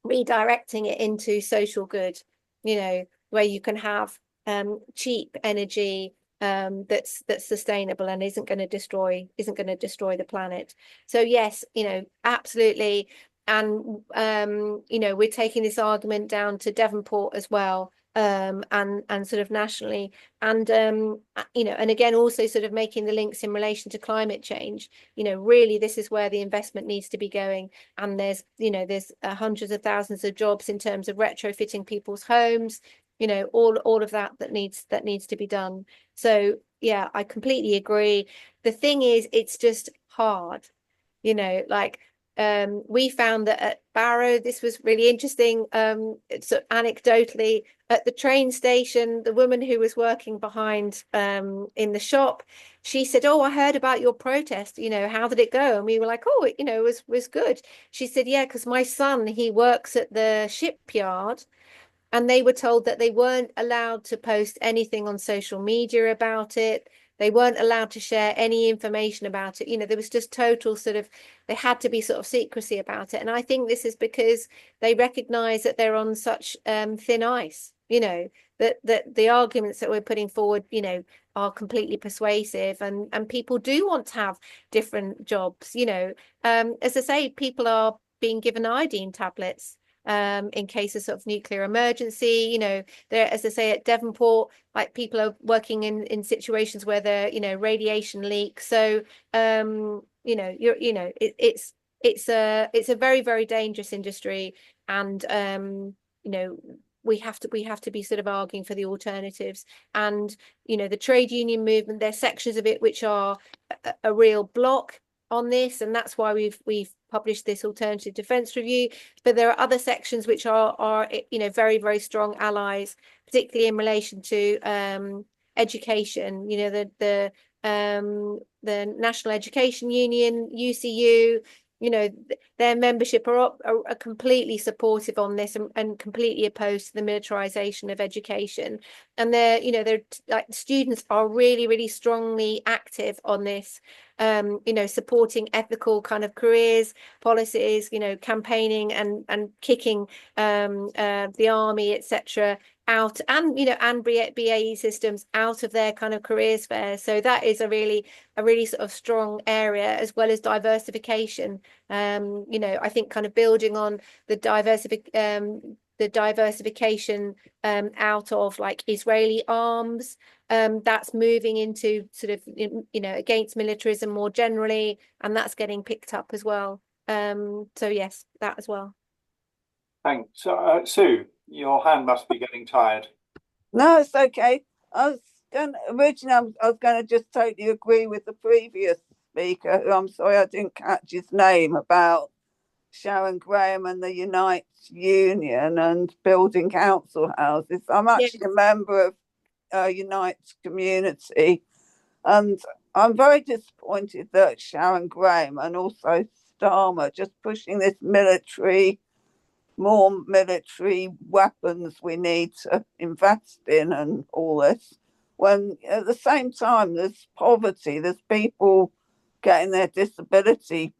redirecting it into social good, you know, where you can have cheap energy that's sustainable and isn't going to destroy the planet. So yes, you know, absolutely. And you know, we're taking this argument down to Devonport as well, and sort of nationally, and you know, and again also sort of making the links in relation to climate change. You know, really, this is where the investment needs to be going. And there's, you know, there's hundreds of thousands of jobs in terms of retrofitting people's homes, you know, all of that needs to be done. So yeah, I completely agree. The thing is, it's just hard, you know, like we found that at Barrow, this was really interesting. So anecdotally, at the train station, the woman who was working behind in the shop, she said, "Oh, I heard about your protest. You know, how did it go?" And we were like, "Oh, you know, it was good." She said, "Yeah, because my son, he works at the shipyard." And they were told that they weren't allowed to post anything on social media about it. They weren't allowed to share any information about it. You know, there was just total sort of, they had to be sort of secrecy about it. And I think this is because they recognize that they're on such thin ice, you know, that the arguments that we're putting forward, you know, are completely persuasive, and people do want to have different jobs, you know. As I say, people are being given iodine tablets in cases of nuclear emergency. You know, there, as I say, at Devonport, like, people are working in situations where there, you know, radiation leaks. So you know, it's a very, very dangerous industry. And you know, we have to be sort of arguing for the alternatives. And, you know, the trade union movement, there's sections of it which are a real block on this, and that's why we've published this alternative defence review. But there are other sections which are you know, very, very strong allies, particularly in relation to education. You know, the National Education Union, UCU, you know, their membership are completely supportive on this and completely opposed to the militarization of education. And they're, you know, they're like, students are really, really strongly active on this, you know, supporting ethical kind of careers, policies, you know, campaigning and kicking the army, etc., out, and, you know, and BAE systems out of their kind of careers fair. So that is a really sort of strong area, as well as diversification. You know, I think kind of building on the diversification out of like Israeli arms, that's moving into sort of, you know, against militarism more generally, and that's getting picked up as well. So yes, that as well. Thanks. Sue, your hand must be getting tired. No, it's okay. Originally, I was going to just totally agree with the previous speaker, who I'm sorry I didn't catch his name, about Sharon Graham and the Unite Union and building council houses. I'm actually a member of Unite Community, and I'm very disappointed that Sharon Graham and also Starmer just pushing this more military weapons we need to invest in and all this, when at the same time there's poverty, there's people getting their disability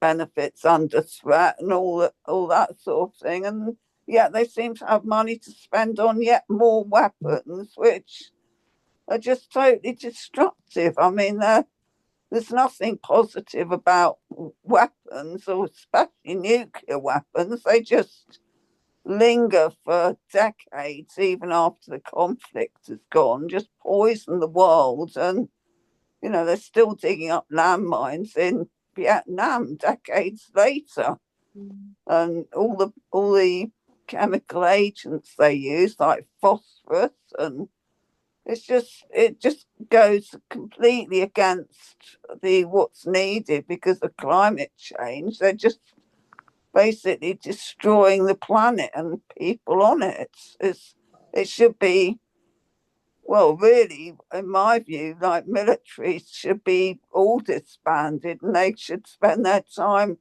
benefits under threat and all that sort of thing, and yet they seem to have money to spend on yet more weapons, which are just totally destructive. I mean, there's nothing positive about weapons, or especially nuclear weapons. They just linger for decades, even after the conflict is gone, just poison the world. And, you know, they're still digging up landmines in Vietnam decades later. And all the chemical agents they use, like phosphorus, and it just goes completely against what's needed because of climate change. They're just basically destroying the planet and people on it. It should be, well, really, in my view, like militaries should be all disbanded, and they should spend their time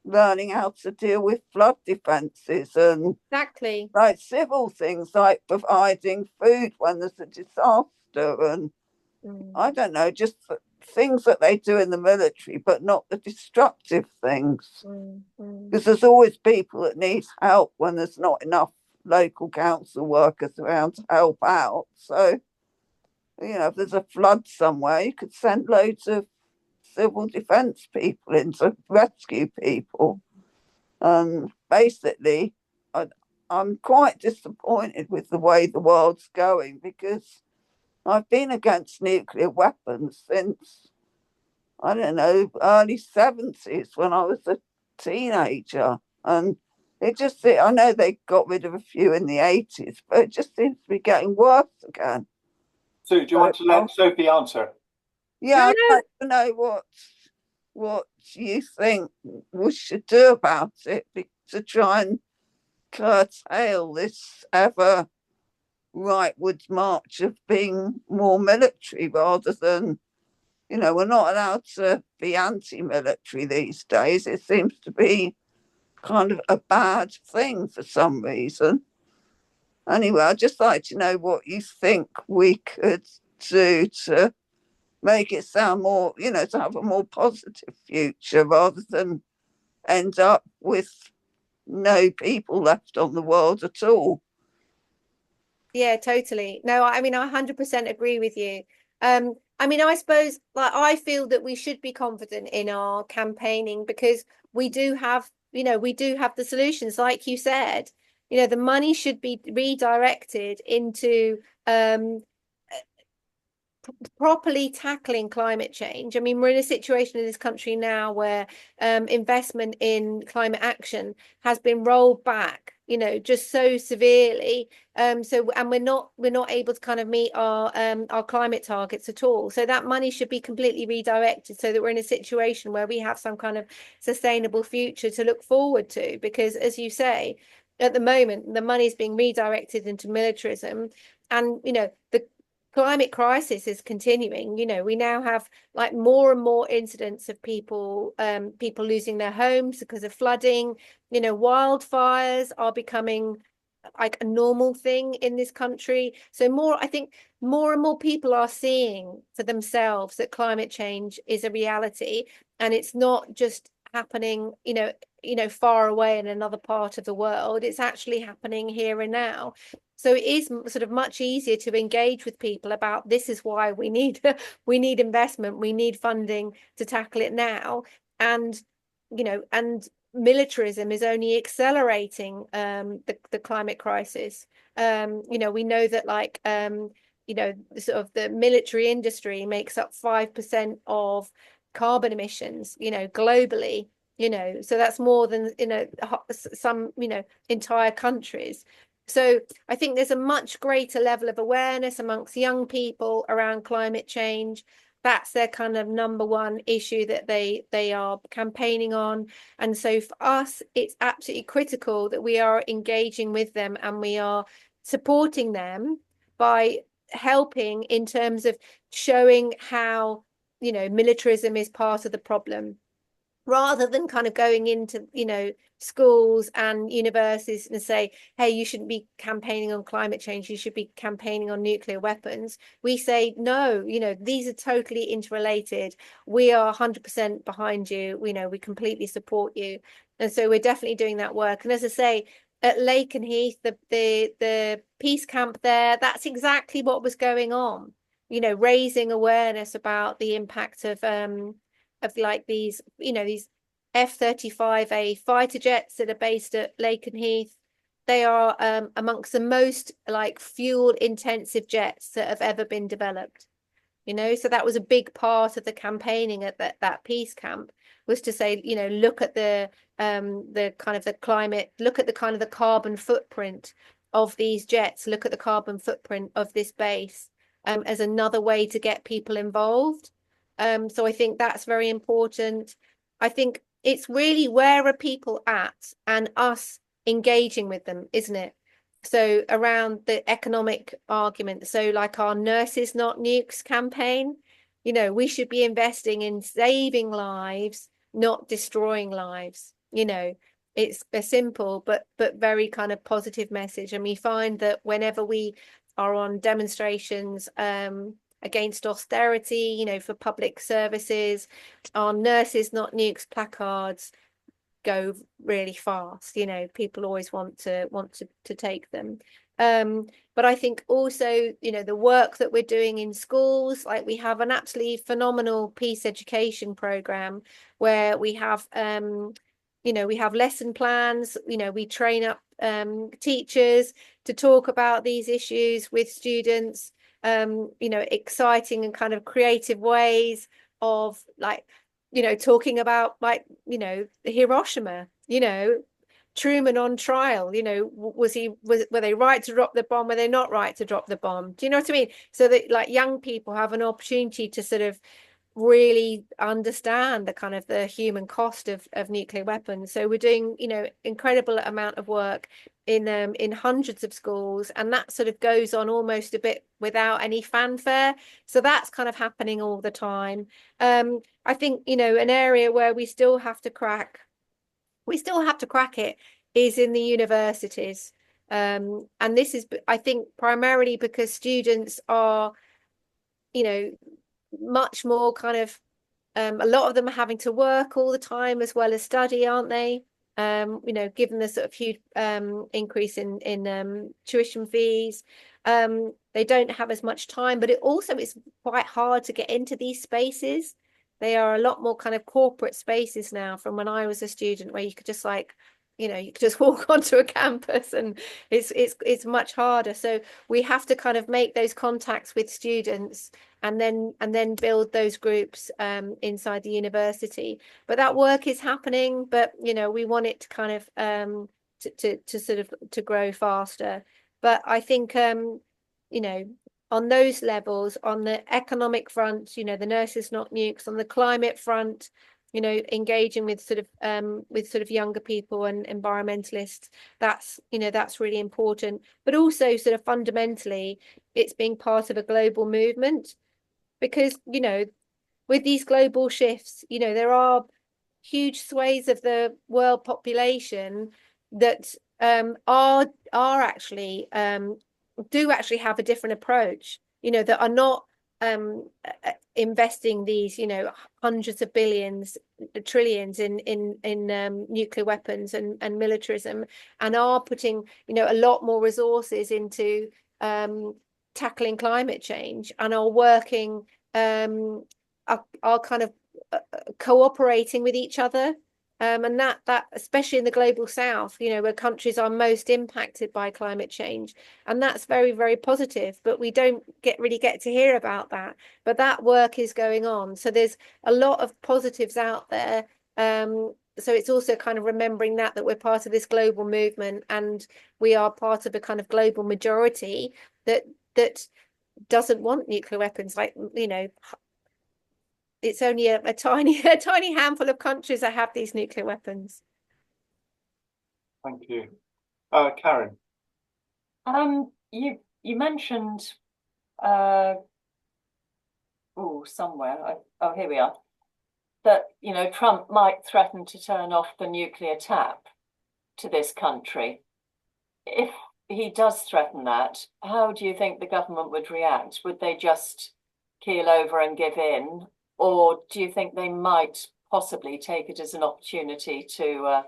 learning how to deal with flood defences and Exactly, like civil things like providing food when there's a disaster, and I don't know, just things that they do in the military, but not the destructive things. Because there's always people that need help when there's not enough local council workers around to help out. So, you know, if there's a flood somewhere, you could send loads of civil defence people in to rescue people. And basically, I'm quite disappointed with the way the world's going, because I've been against nuclear weapons since, I don't know, early 70s when I was a teenager. And I know they got rid of a few in the 80s, but it just seems to be getting worse again. Sue, do you want to let Sophie answer? Yeah, I'd like to know what you think we should do about it to try and curtail this ever rightward march of being more military, rather than, you know, we're not allowed to be anti-military these days. It seems to be kind of a bad thing for some reason. Anyway, I'd just like to know what you think we could do to make it sound more, you know, to have a more positive future, rather than end up with no people left on the world at all. Yeah, totally. No, I mean, I 100% agree with you. I mean, I suppose, like, I feel that we should be confident in our campaigning, because we do have, you know, we do have the solutions. Like you said, you know, the money should be redirected into properly tackling climate change. I mean, we're in a situation in this country now where investment in climate action has been rolled back, you know, just so severely. And we're not able to kind of meet our climate targets at all. So that money should be completely redirected so that we're in a situation where we have some kind of sustainable future to look forward to. Because, as you say, at the moment, the money is being redirected into militarism, and, you know, the climate crisis is continuing. You know, we now have like more and more incidents of people losing their homes because of flooding. You know, wildfires are becoming like a normal thing in this country. So I think more and more people are seeing for themselves that climate change is a reality, and it's not just happening, far away in another part of the world. It's actually happening here and now. So it is sort of much easier to engage with people about this is why we need investment, we need funding to tackle it now. And militarism is only accelerating the climate crisis. We know that the military industry makes up 5% of carbon emissions, globally, so that's more than some entire countries. So I think there's a much greater level of awareness amongst young people around climate change. That's their kind of number one issue that they are campaigning on. And so for us, it's absolutely critical that we are engaging with them and we are supporting them by helping in terms of showing how, militarism is part of the problem, rather than kind of going into, schools and universities and say, hey, you shouldn't be campaigning on climate change, you should be campaigning on nuclear weapons. We say, no, these are totally interrelated. We are 100% behind you. We completely support you. And so we're definitely doing that work. And as I say, at Lakenheath, the peace camp there, that's exactly what was going on, raising awareness about the impact of like these F-35A fighter jets that are based at Lakenheath. They are amongst the most like fuel intensive jets that have ever been developed. So that was a big part of the campaigning at that peace camp, was to say, look at the kind of the climate, look at the kind of the carbon footprint of these jets, look at the carbon footprint of this base, as another way to get people involved. So I think that's very important. I think it's really, where are people at, and us engaging with them, isn't it? So around the economic argument, so like our Nurses Not Nukes campaign, we should be investing in saving lives, not destroying lives. It's a simple but very kind of positive message. And we find that whenever we are on demonstrations against austerity, for public services, our Nurses Not Nukes placards go really fast. People always want to take them. But I think also, the work that we're doing in schools, like we have an absolutely phenomenal peace education program where we have we have lesson plans, we train up teachers to talk about these issues with students, exciting and kind of creative ways of like, talking about like, Hiroshima, Truman on trial, were they right to drop the bomb? Were they not right to drop the bomb? Do you know what I mean? So that like young people have an opportunity to sort of really understand the kind of the human cost of nuclear weapons. So we're doing, incredible amount of work in hundreds of schools, and that sort of goes on almost a bit without any fanfare. So that's kind of happening all the time. I think, an area where we still have to crack it is in the universities. And this is, I think, primarily because students are, much more kind of, a lot of them are having to work all the time as well as study, aren't they? Given the sort of huge increase in tuition fees, they don't have as much time, but it's quite hard to get into these spaces. They are a lot more kind of corporate spaces now from when I was a student, where you could just like, you could just walk onto a campus, and it's much harder. So we have to kind of make those contacts with students and then build those groups inside the university. But that work is happening, but we want it to kind of to sort of to grow faster. But I think on those levels, on the economic front, the Nurses Not Nukes, on the climate front, you know, engaging with sort of younger people and environmentalists. That's, you know, that's really important. But also sort of fundamentally, it's being part of a global movement, because, you know, with these global shifts, you know, there are huge swathes of the world population that are actually do actually have a different approach, you know, that are not investing these, you know, hundreds of billions, trillions in nuclear weapons and militarism, and are putting, you know, a lot more resources into tackling climate change, and are working are kind of cooperating with each other. And that especially in the global south, you know, where countries are most impacted by climate change, and that's very, very positive, but we don't really get to hear about that. But that work is going on, so there's a lot of positives out there. So it's also kind of remembering that we're part of this global movement, and we are part of a kind of global majority that doesn't want nuclear weapons. Like, you know, it's only a tiny handful of countries that have these nuclear weapons. Thank you. Karen. You mentioned somewhere. Oh, here we are. That, you know, Trump might threaten to turn off the nuclear tap to this country. If he does threaten that, how do you think the government would react? Would they just keel over and give in? Or do you think they might possibly take it as an opportunity to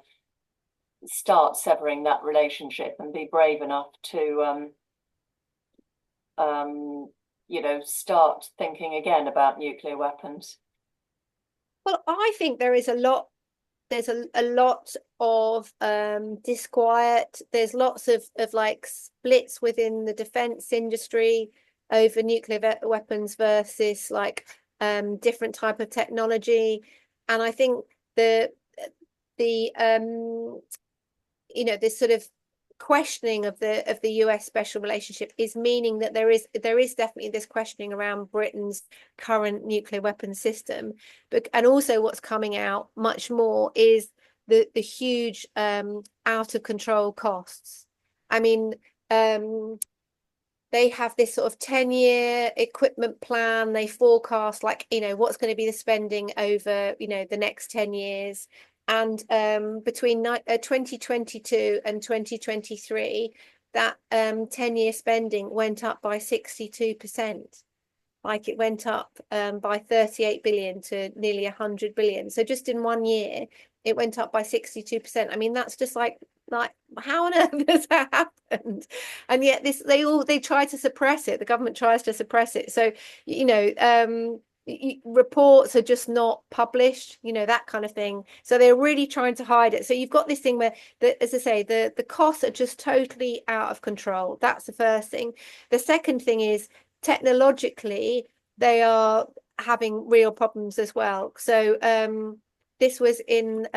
start severing that relationship and be brave enough to, you know, start thinking again about nuclear weapons? Well, I think there is a lot. There's a lot of disquiet. There's lots of like splits within the defense industry over nuclear weapons versus like different type of technology. And I think the you know, this sort of questioning of the US special relationship is meaning that there is definitely this questioning around Britain's current nuclear weapons system. But and also what's coming out much more is the huge out of control costs. I mean, they have this sort of 10-year equipment plan. They forecast, like, you know, what's going to be the spending over, you know, the next 10 years. And between 2022 and 2023, that 10-year spending went up by 62%. Like, it went up by 38 billion to nearly 100 billion. So just in 1 year, it went up by 62%. I mean, that's just like how on earth has that happened? And yet they try to suppress it. The government tries to suppress it. So, you know, reports are just not published, you know, that kind of thing. So they're really trying to hide it. So you've got this thing where, as I say, the costs are just totally out of control. That's the first thing. The second thing is, technologically, they are having real problems as well. So this was in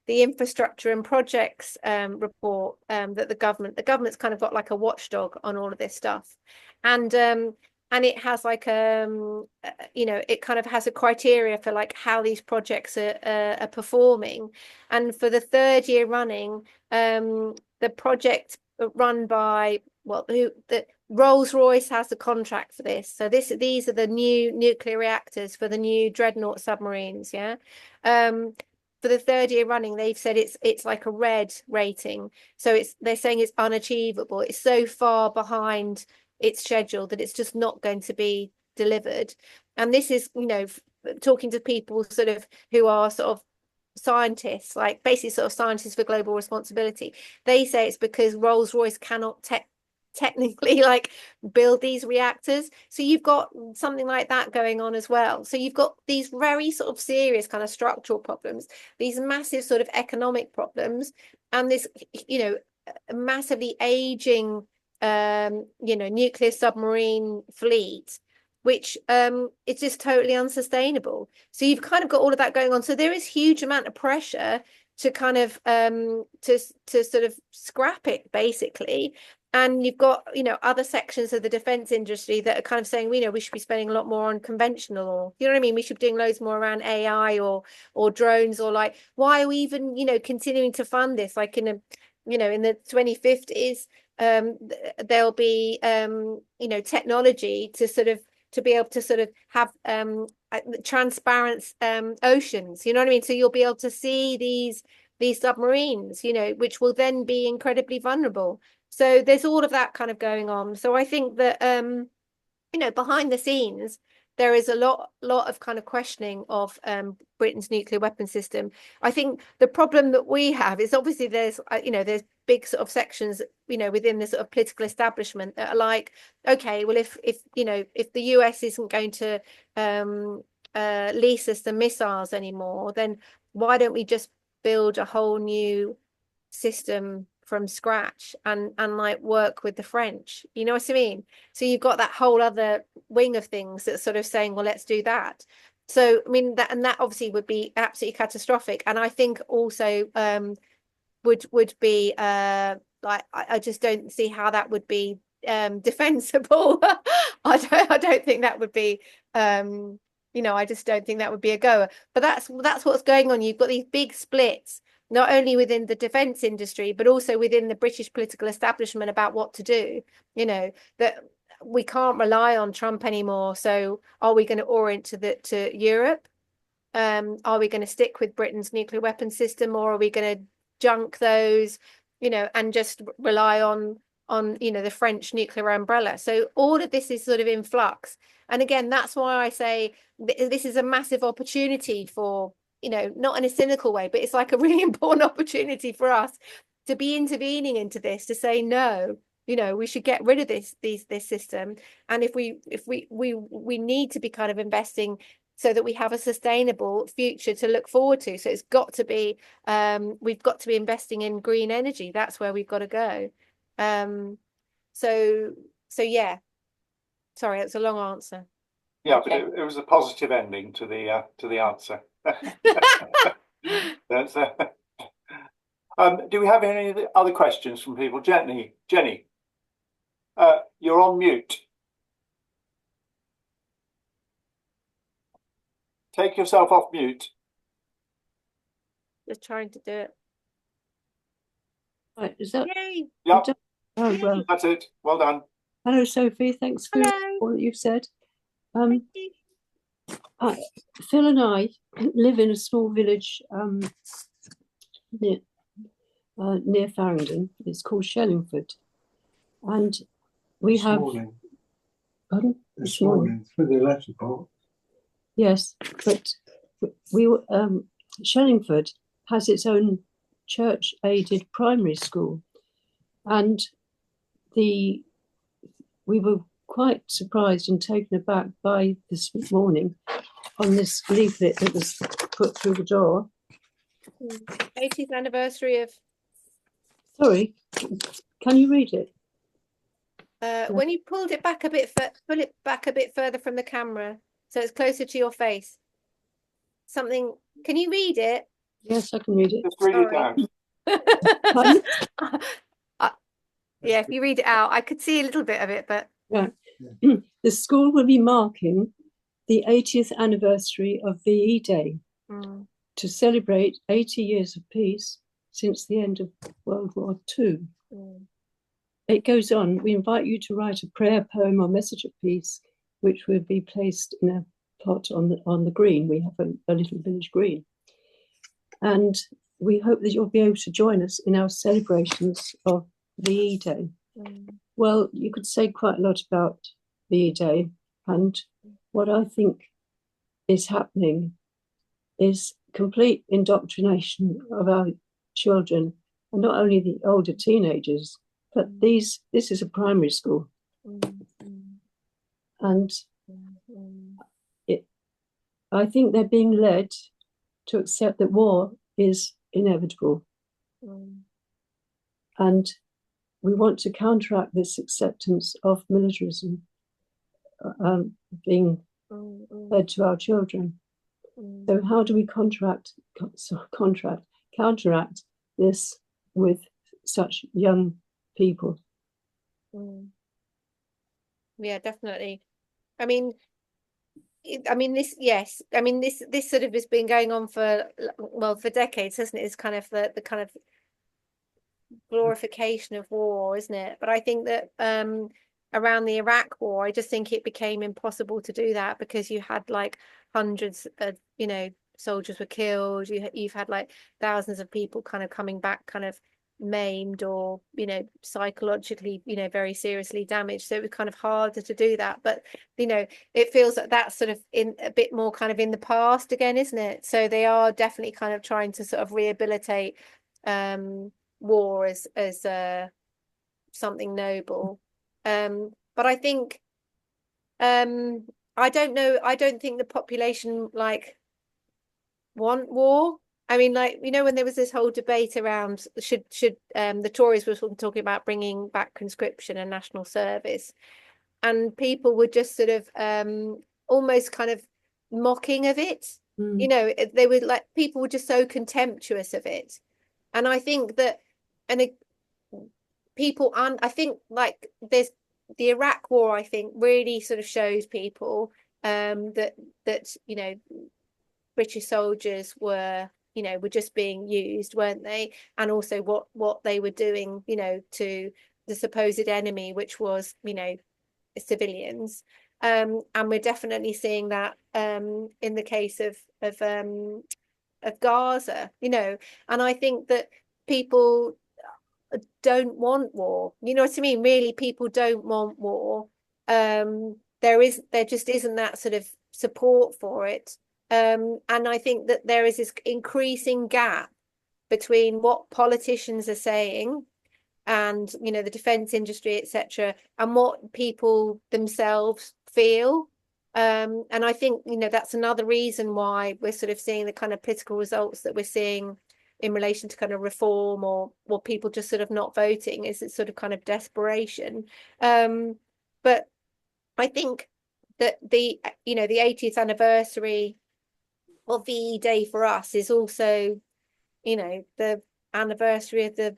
the infrastructure and projects report that the government's kind of got like a watchdog on all of this stuff. And it has like you know, it kind of has a criteria for like how these projects are performing. And for the 3rd year running, the project run by Rolls-Royce has the contract for this. So these are the new nuclear reactors for the new Dreadnought submarines. Yeah. For the 3rd year running, they've said it's like a red rating. So they're saying it's unachievable. It's so far behind its schedule that it's just not going to be delivered. And this is, you know, talking to people sort of who are sort of scientists, like basically sort of scientists for global responsibility. They say it's because Rolls-Royce cannot technically like build these reactors. So you've got something like that going on as well. So you've got these very sort of serious kind of structural problems, these massive sort of economic problems, and this, you know, massively aging you know, nuclear submarine fleet, which it's just totally unsustainable. So you've kind of got all of that going on. So there is huge amount of pressure to kind of to sort of scrap it basically. And you've got, you know, other sections of the defense industry that are kind of saying, you know, we should be spending a lot more on conventional, or, you know what I mean? We should be doing loads more around AI or drones, or like, why are we even, you know, continuing to fund this? Like in a, you know, in the 2050s, there'll be, you know, technology to sort of, to be able to sort of have transparent oceans, you know what I mean? So you'll be able to see these submarines, you know, which will then be incredibly vulnerable. So there's all of that kind of going on. So I think that, you know, behind the scenes, there is a lot of kind of questioning of Britain's nuclear weapon system. I think the problem that we have is obviously there's, you know, there's big sort of sections, you know, within the sort of political establishment that are like, okay, well, if you know, if the US isn't going to lease us the missiles anymore, then why don't we just build a whole new system from scratch and like work with the French, you know what I mean? So you've got that whole other wing of things that's sort of saying, well, let's do that. So I mean, that, and that obviously would be absolutely catastrophic. And I think also would be like, I just don't see how that would be defensible. I don't think that would be you know, I just don't think that would be a goer. But that's what's going on. You've got these big splits, not only within the defense industry, but also within the British political establishment about what to do, you know, that we can't rely on Trump anymore. So are we going to orient to Europe? Are we going to stick with Britain's nuclear weapon system, or are we going to junk those, you know, and just rely on, you know, the French nuclear umbrella? So all of this is sort of in flux. And again, that's why I say this is a massive opportunity for, you know, not in a cynical way, but it's like a really important opportunity for us to be intervening into this, to say, no, you know, we should get rid of this system. And if we need to be kind of investing so that we have a sustainable future to look forward to. So it's got to be, we've got to be investing in green energy. That's where we've got to go. So yeah, sorry, that's a long answer. Yeah, Okay. but it was a positive ending to the answer. That's, do we have any other questions from people? Jenny, you're on mute. Take yourself off mute. Just trying to do it. Right, is that? Yay! Yeah, Oh, well. that's it. Well done. Hello, Sophie. Thanks for Hello. all that you've said. Thank you. Phil and I live in a small village near Faringdon. It's called Shellingford, and we have. Morning. Pardon? This morning through the letterbox. Yes, but we Shellingford has its own church-aided primary school, and we were quite surprised and taken aback by this morning on this leaflet that was put through the door. 80th anniversary of. Sorry, can you read it? When you pulled it back a bit, pull it back a bit further from the camera, so it's closer to your face. Something. Can you read it? Yes, I can read it. Just read it out. Yeah, if you read it out, I could see a little bit of it, but. Right. The school will be marking the 80th anniversary of VE Day to celebrate 80 years of peace since the end of World War II. It goes on, we invite you to write a prayer, poem or message of peace, which will be placed in a pot on the green. We have a little village green. And we hope that you'll be able to join us in our celebrations of VE Day. Well, you could say quite a lot about VE Day, and what I think is happening is complete indoctrination of our children, and not only the older teenagers, but this is a primary school. And I think they're being led to accept that war is inevitable. And we want to counteract this acceptance of militarism being fed to our children. So how do we counteract this with such young people. Yeah, definitely. I mean, this, yes, I mean, this sort of has been going on for, well, for decades, hasn't it? It's kind of the kind of glorification of war, isn't it? But I think that around the Iraq war, I just think it became impossible to do that, because you had like hundreds of, you know, soldiers were killed. You've had like thousands of people kind of coming back kind of maimed, or, you know, psychologically, you know, very seriously damaged. So it was kind of harder to do that. But, you know, it feels like that's sort of in a bit more kind of in the past again, isn't it? So they are definitely kind of trying to sort of rehabilitate war as something noble. But I think I don't know, I don't think the population like want war. I mean, like, you know, when there was this whole debate around should the Tories were talking about bringing back conscription and national service, and people were just sort of almost kind of mocking of it. You know, they were like, people were just so contemptuous of it. And I think that, and people, and I think like there's the Iraq war, I think really sort of shows people that you know, British soldiers were, you know, were just being used, weren't they? And also what they were doing, you know, to the supposed enemy, which was, you know, civilians. And we're definitely seeing that in the case of Gaza, you know. And I think that people don't want war. You know what I mean? Really, people don't want war. There just isn't that sort of support for it. And I think that there is this increasing gap between what politicians are saying and, you know, the defense industry, etc., and what people themselves feel. And I think, you know, that's another reason why we're sort of seeing the kind of political results that we're seeing in relation to kind of reform, or people just sort of not voting, is it's sort of kind of desperation. But I think that the, you know, the 80th anniversary of VE Day for us is also, you know, the anniversary of the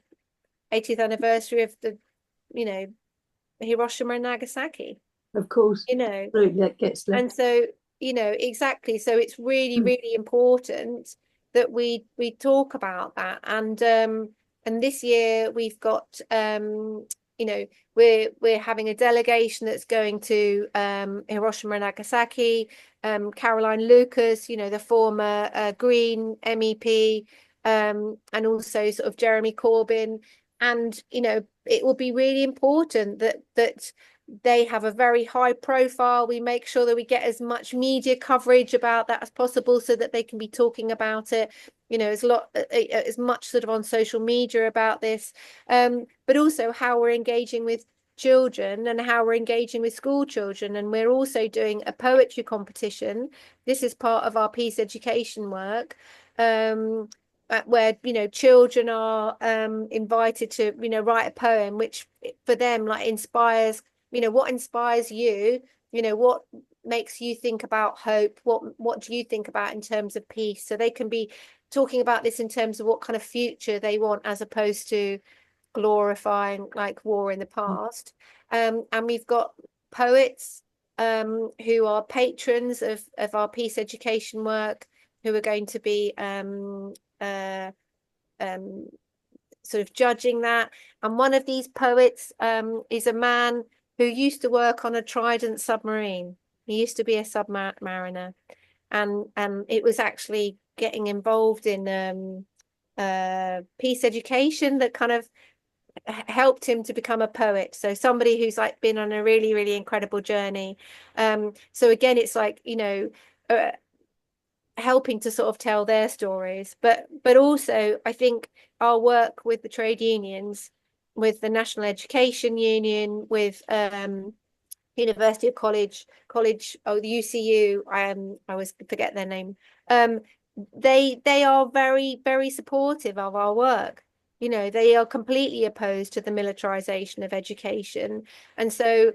80th anniversary of the, you know, Hiroshima and Nagasaki. Of course, you know, that gets left. and so, you know, exactly. So it's really, really important that we talk about that. And this year we've got you know, we're having a delegation that's going to Hiroshima and Nagasaki. Caroline Lucas, you know, the former Green MEP, and also sort of Jeremy Corbyn. And, you know, it will be really important that they have a very high profile. We make sure that we get as much media coverage about that as possible, so that they can be talking about it, you know, as much sort of on social media about this, but also how we're engaging with children and how we're engaging with school children. And we're also doing a poetry competition. This is part of our peace education work, where, you know, children are invited to, you know, write a poem which for them like inspires, you know, what inspires you, you know, what makes you think about hope, what do you think about in terms of peace. So they can be talking about this in terms of what kind of future they want, as opposed to glorifying like war in the past. And we've got poets who are patrons of our peace education work, who are going to be sort of judging that. And one of these poets is a man who used to work on a Trident submarine. He used to be a submariner, and it was actually getting involved in peace education that kind of helped him to become a poet. So somebody who's like been on a really, really incredible journey. So again, it's like, you know, helping to sort of tell their stories, but also I think our work with the trade unions, with the National Education Union, with University of College, oh, the UCU, I always forget their name. They are very, very supportive of our work. You know, they are completely opposed to the militarization of education. And so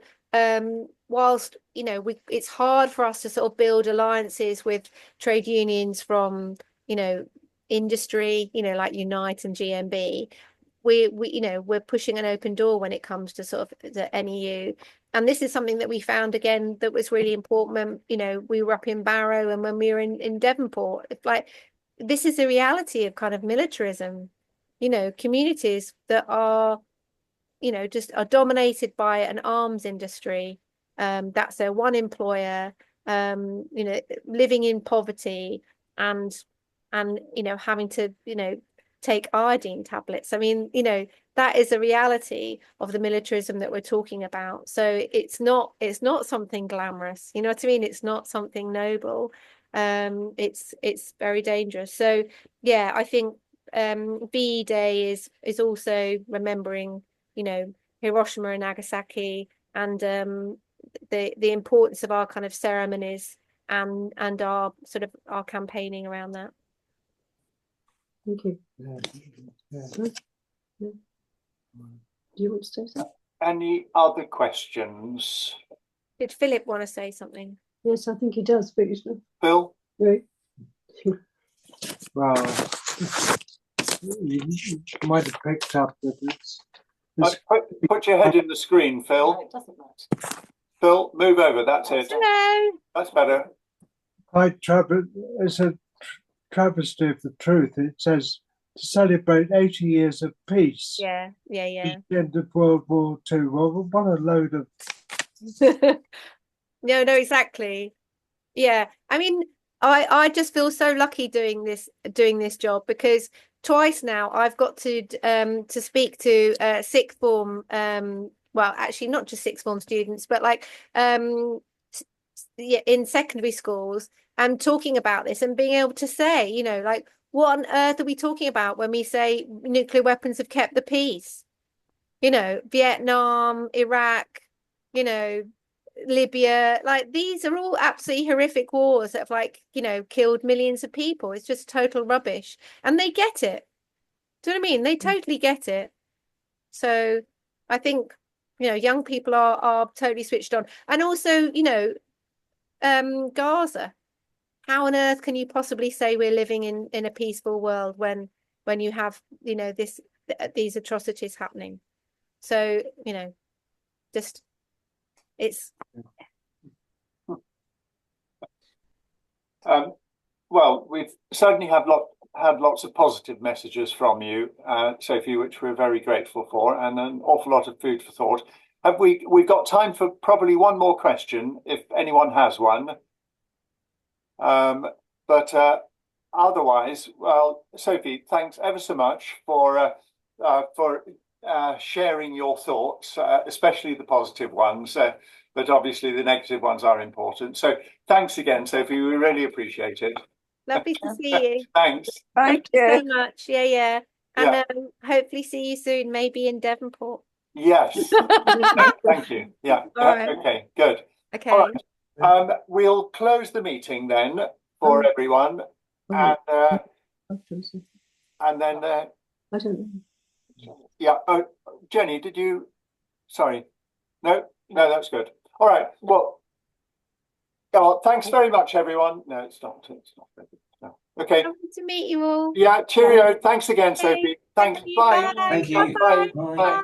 whilst, you know, it's hard for us to sort of build alliances with trade unions from, you know, industry, you know, like Unite and GMB, we you know, we're pushing an open door when it comes to sort of the NEU. And this is something that we found again that was really important when, you know, we were up in Barrow and when we were in Devonport. It's like, this is a reality of kind of militarism, you know, communities that are, you know, just are dominated by an arms industry. That's their one employer, you know, living in poverty and, you know, having to, you know, take iodine tablets. I mean, you know, that is a reality of the militarism that we're talking about. So it's not something glamorous, you know what I mean? It's not something noble. It's very dangerous. So yeah, I think VE Day is also remembering, you know, Hiroshima and Nagasaki, and the importance of our kind of ceremonies and our sort of our campaigning around that. Thank you. Do you want to say something? Any other questions? Did Philip want to say something? Yes, I think he does, but he's not. Phil? Right. Well, you might have picked up that it's Put your head in the screen, Phil. No, it doesn't matter. Phil, move over. That's it. Hello. That's better. it's a travesty of the truth. It says to celebrate 80 years of peace. Yeah. The end of World War II. Well, what a load of... No, exactly. Yeah. I mean, I just feel so lucky doing this job, because twice now I've got to speak to sixth form, well, actually not just sixth form students, but like in secondary schools, and talking about this and being able to say, you know, like, what on earth are we talking about when we say nuclear weapons have kept the peace? You know, Vietnam, Iraq, you know, Libya, like these are all absolutely horrific wars that have, like, you know, killed millions of people. It's just total rubbish, and they get it. Do you know what I mean? They totally get it. So I think, you know, young people are totally switched on. And also, you know, Gaza, how on earth can you possibly say we're living in a peaceful world when you have, you know, these atrocities happening? So, you know, just it's well, we've certainly had lots of positive messages from you, Sophie, which we're very grateful for, and an awful lot of food for thought. We've got time for probably one more question, if anyone has one. But otherwise, well, Sophie, thanks ever so much for sharing your thoughts, especially the positive ones, but obviously the negative ones are important. So thanks again, Sophie. We really appreciate it. lovely to see you. Thanks. Thank you you. so much. Yeah. And hopefully see you soon, maybe in Devonport. Yes. Thank you. Yeah. All right. Okay, good. Okay. All right. We'll close the meeting then for everyone. And then I don't know. yeah. Oh, Jenny, did you? Sorry. No, that's good. All right. Well, thanks very much, everyone. No, it's not. No. Okay. Lovely to meet you all. Yeah. Cheerio. Thanks again, Sophie. Thanks. Thank you. Bye. Bye. Thank you. Bye. Bye. Bye.